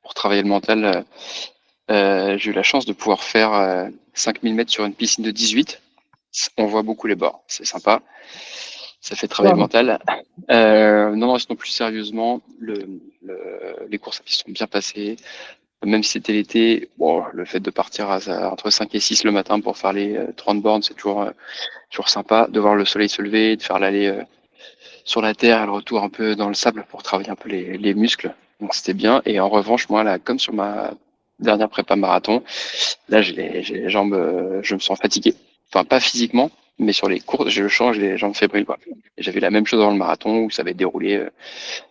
pour travailler le mental, j'ai eu la chance de pouvoir faire 5000 mètres sur une piscine de 18. On voit beaucoup les bords. C'est sympa. Ça fait travailler le Wow. mental. Non, sinon plus sérieusement, les courses à pied sont bien passées. Même si c'était l'été, bon, le fait de partir entre 5 et 6 le matin pour faire les 30 bornes, c'est toujours sympa. De voir le soleil se lever, de faire l'aller sur la terre et le retour un peu dans le sable pour travailler un peu les muscles. Donc c'était bien. Et en revanche, moi, là, comme sur ma dernière prépa marathon, là, j'ai les jambes, je me sens fatigué. Enfin, pas physiquement, mais sur les courses, j'ai le champ, j'ai les jambes fébriles, quoi. Et j'avais la même chose dans le marathon où ça avait déroulé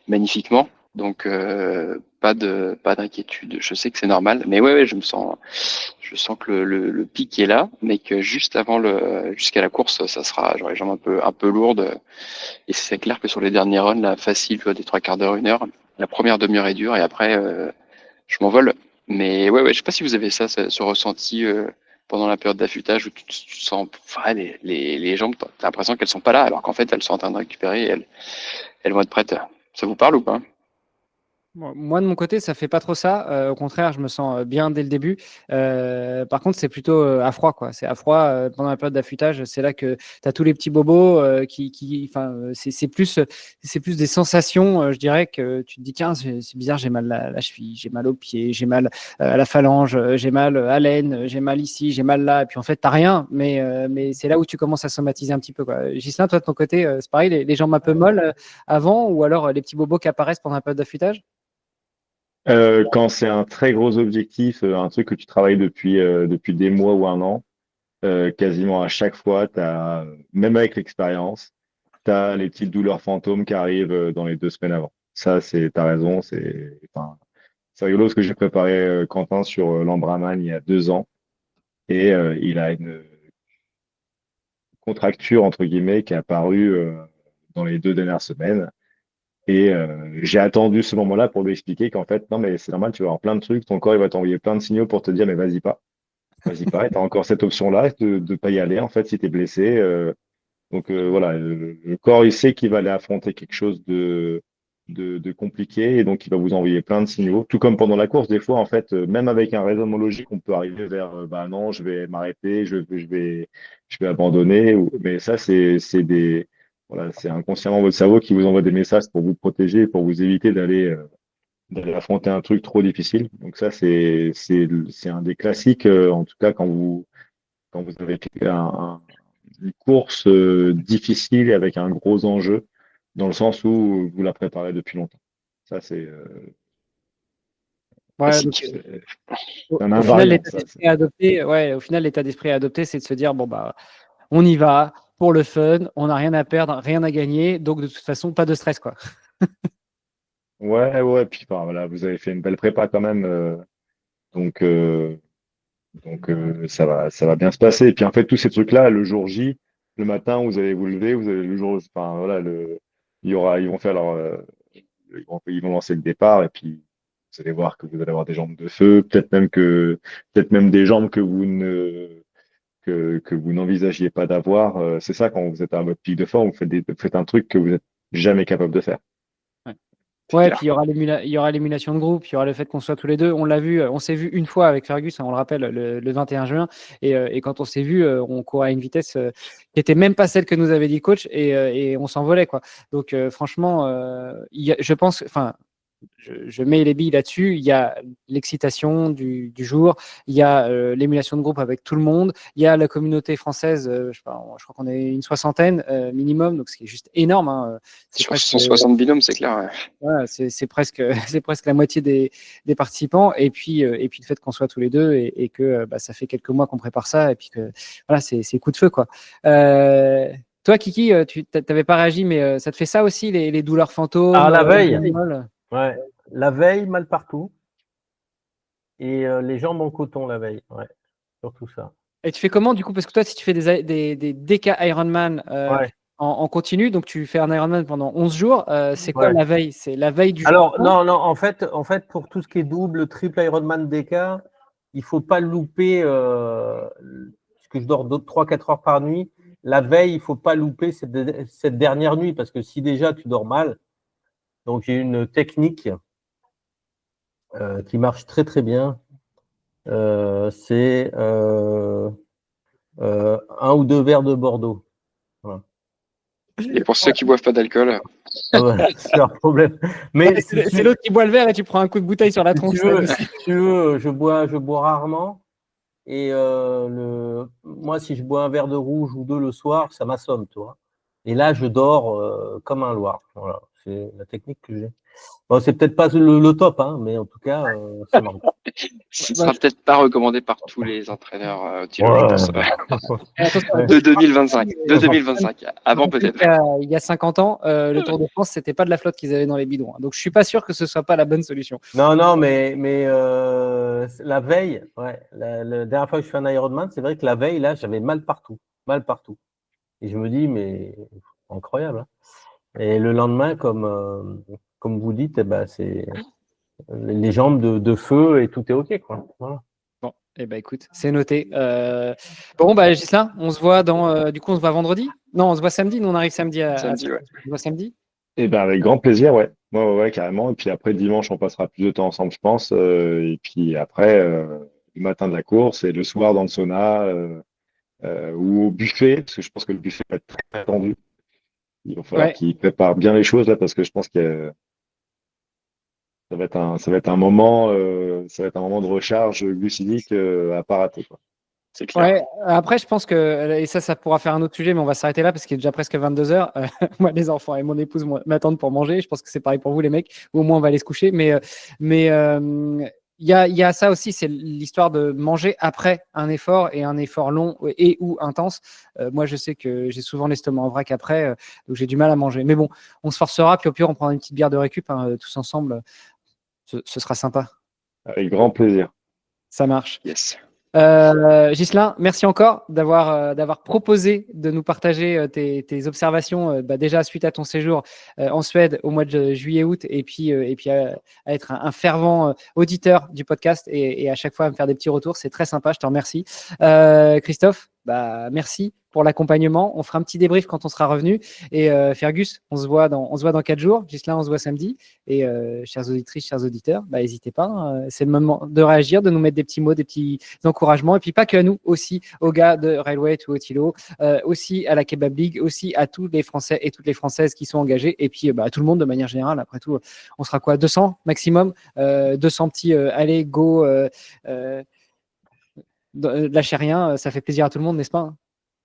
magnifiquement. Donc pas d'inquiétude. Je sais que c'est normal, mais ouais, je sens que le pic est là, mais que jusqu'à la course, j'aurai les jambes un peu lourdes. Et c'est clair que sur les derniers runs, là, facile, tu vois, des 3/4 d'heure, 1 heure, la première demi-heure est dure et après, je m'envole. Mais ouais, je sais pas si vous avez ce ressenti pendant la période d'affûtage où tu sens, enfin, les jambes, t'as l'impression qu'elles sont pas là, alors qu'en fait, elles sont en train de récupérer, et elles vont être prêtes. Ça vous parle ou pas? Moi, de mon côté, ça fait pas trop ça. Au contraire, je me sens bien dès le début. Par contre, c'est plutôt à froid, quoi. C'est à froid pendant la période d'affûtage. C'est là que tu as tous les petits bobos enfin, c'est plus des sensations. Je dirais que tu te dis, tiens, c'est bizarre, j'ai mal la cheville, j'ai mal au pied, j'ai mal à la phalange, j'ai mal à l'aine, j'ai mal ici, j'ai mal là. Et puis en fait, t'as rien, mais c'est là où tu commences à somatiser un petit peu, quoi. Ghislain, toi, de ton côté, c'est pareil, les jambes un peu molles avant, ou alors les petits bobos qui apparaissent pendant la période d'affûtage? Quand c'est un très gros objectif, un truc que tu travailles depuis des mois ou un an, quasiment à chaque fois, même avec l'expérience, tu as les petites douleurs fantômes qui arrivent dans les 2 semaines avant. Ça, t'as raison. Enfin, c'est rigolo parce que j'ai préparé Quentin sur l'Embraman il y a 2 ans et il a une contracture, entre guillemets, qui est apparue dans les 2 dernières semaines. Et j'ai attendu ce moment-là pour lui expliquer qu'en fait, non, mais c'est normal, tu vas avoir plein de trucs, ton corps il va t'envoyer plein de signaux pour te dire, mais vas-y pas. Vas-y pas, tu as encore cette option-là de ne pas y aller, en fait, si tu es blessé. Donc voilà, le corps, il sait qu'il va aller affronter quelque chose de compliqué et donc il va vous envoyer plein de signaux. Tout comme pendant la course, des fois, en fait, même avec un raisonnement logique, on peut arriver vers bah non, je vais m'arrêter, je vais abandonner. Mais ça, voilà, c'est inconsciemment votre cerveau qui vous envoie des messages pour vous protéger, pour vous éviter d'aller affronter un truc trop difficile. Donc ça, c'est un des classiques, en tout cas quand vous avez fait une course difficile et avec un gros enjeu, dans le sens où vous la préparez depuis longtemps. Ça, c'est Ouais, donc, classique. un au final, invariant. l'état d'esprit à adopter, ouais, au final, l'état d'esprit à adopter, c'est de se dire, bon, bah, on y va pour le fun, on n'a rien à perdre, rien à gagner, donc de toute façon, pas de stress, quoi. Ouais, ouais. Puis enfin, voilà, vous avez fait une belle prépa quand même, donc ça va bien se passer. Et puis en fait, tous ces trucs-là, le jour J, le matin, vous allez vous lever, vous allez le jour, enfin voilà, ils vont faire ils vont lancer le départ et puis vous allez voir que vous allez avoir des jambes de feu, peut-être même des jambes que vous n'envisagiez pas d'avoir. C'est ça quand vous êtes à votre pic de forme, vous faites un truc que vous n'êtes jamais capable de faire. Ouais, clair. puis il y aura l'émulation de groupe, il y aura le fait qu'on soit tous les deux. On l'a vu, on s'est vu une fois avec Fergus, on le rappelle, le 21 juin. Et quand on s'est vu, on courait à une vitesse qui était même pas celle que nous avait dit coach et on s'envolait, quoi. Donc franchement, je pense, enfin, je mets les billes là-dessus. Il y a l'excitation du jour, il y a l'émulation de groupe avec tout le monde, il y a la communauté française, je sais pas, je crois qu'on est une soixantaine minimum, donc ce qui est juste énorme, hein. C'est Sur presque, 160 binômes, c'est clair. Ouais. voilà, c'est presque, c'est presque la moitié des participants. Et puis le fait qu'on soit tous les deux et que bah, ça fait quelques mois qu'on prépare ça et puis que voilà, c'est coup de feu, quoi. Toi, Kiki, tu n'avais pas réagi, mais ça te fait ça aussi, les douleurs fantômes Ah, la veille. molles. Ouais. La veille, mal partout. Et les jambes en coton la veille. Ouais. Surtout ça. Et tu fais comment du coup? Parce que toi, si tu fais des DK Ironman Ouais. en continu, donc tu fais un Ironman pendant 11 jours, c'est quoi Ouais. la veille? C'est la veille du jour? Alors, non, en fait, pour tout ce qui est double, triple Ironman DK, il faut pas louper, parce que je dors 3-4 heures par nuit. La veille, il faut pas louper cette dernière nuit, parce que si déjà tu dors mal, donc j'ai une technique qui marche très très bien. C'est 1 ou 2 verres de Bordeaux. Voilà. Et pour ceux qui boivent pas d'alcool, Ah ouais, c'est un problème. Mais si C'est tu, l'autre qui boit le verre et tu prends un coup de bouteille sur la si tronche. si tu veux, je bois rarement. Et moi, si je bois un verre de rouge ou 2 le soir, ça m'assomme, tu vois. Et là, je dors comme un loir. Voilà, c'est la technique que j'ai. Bon, c'est peut-être pas le top, hein, mais en tout cas, c'est marrant. ce sera peut-être pas recommandé par tous les entraîneurs je Ouais. pense. Attention, Ouais. De 2025. De 2025. Avant peut-être. Il y a 50 ans, le Tour de France, c'était pas de la flotte qu'ils avaient dans les bidons, hein. Donc je suis pas sûr que ce soit pas la bonne solution. Non, mais la veille, ouais, la dernière fois que je fais un Ironman, c'est vrai que la veille, là, j'avais mal partout. Mal partout. Et je me dis, mais incroyable, hein. Et le lendemain, comme vous dites, eh ben, c'est les jambes de feu et tout est OK, quoi. Voilà. Bon, eh ben écoute, c'est noté. Bon, bah Gislain, on se voit du coup, on se voit vendredi? Non, on se voit samedi. Nous, on arrive samedi Samedi, ouais. On se voit samedi? Et ben avec grand plaisir, ouais. Ouais, carrément. Et puis après, dimanche, on passera plus de temps ensemble, je pense. Et puis après, le matin de la course et le soir dans le sauna ou au buffet, parce que je pense que le buffet va être très tendu. Il va falloir Ouais. qu'il prépare bien les choses là, parce que je pense que ça va être un moment, de recharge glucidique à pas rater, quoi. C'est clair. Ouais, après, je pense que, et ça pourra faire un autre sujet, mais on va s'arrêter là parce qu'il est déjà presque 22 heures. Moi, les enfants et mon épouse m'attendent pour manger. Je pense que c'est pareil pour vous, les mecs, ou au moins on va aller se coucher. Mais il y a ça aussi, c'est l'histoire de manger après un effort et un effort long et ou intense. Moi, je sais que j'ai souvent l'estomac en vrac après, donc j'ai du mal à manger. Mais bon, on se forcera, puis au pire, on prendra une petite bière de récup hein, tous ensemble. Ce sera sympa. Avec grand plaisir. Ça marche. Yes. Ghislain, merci encore d'avoir proposé de nous partager tes observations déjà suite à ton séjour en Suède au mois de juillet-août et puis à être un fervent auditeur du podcast et à chaque fois à me faire des petits retours. C'est très sympa, je te remercie. Christophe, merci pour l'accompagnement. On fera un petit débrief quand on sera revenu. Et Fergus, on se voit dans 4 jours. Ghislain, on se voit samedi. Et chères auditrices, chers auditeurs, n'hésitez pas. Hein, c'est le moment de réagir, de nous mettre des petits mots, des petits encouragements. Et puis pas que à nous, aussi aux gars de Railway to Otilo, aussi à la Kebab League, aussi à tous les Français et toutes les Françaises qui sont engagés. Et puis à tout le monde de manière générale. Après tout, on sera quoi 200 maximum 200 petits allez, go. Lâchez rien, ça fait plaisir à tout le monde, n'est-ce pas hein.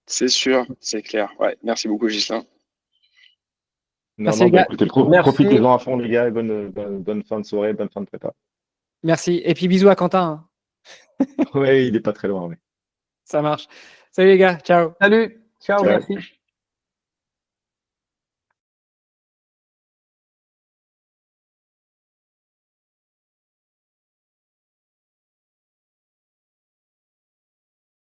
C'est sûr, c'est clair. Ouais, merci beaucoup, Ghislain. Merci, les gars. Écoutez, profitez-en à fond, les gars. Bonne fin de soirée, bonne fin de prépa. Merci. Et puis bisous à Quentin. Oui, il n'est pas très loin. Oui. Ça marche. Salut les gars. Ciao. Salut. Ciao, Ciao. merci.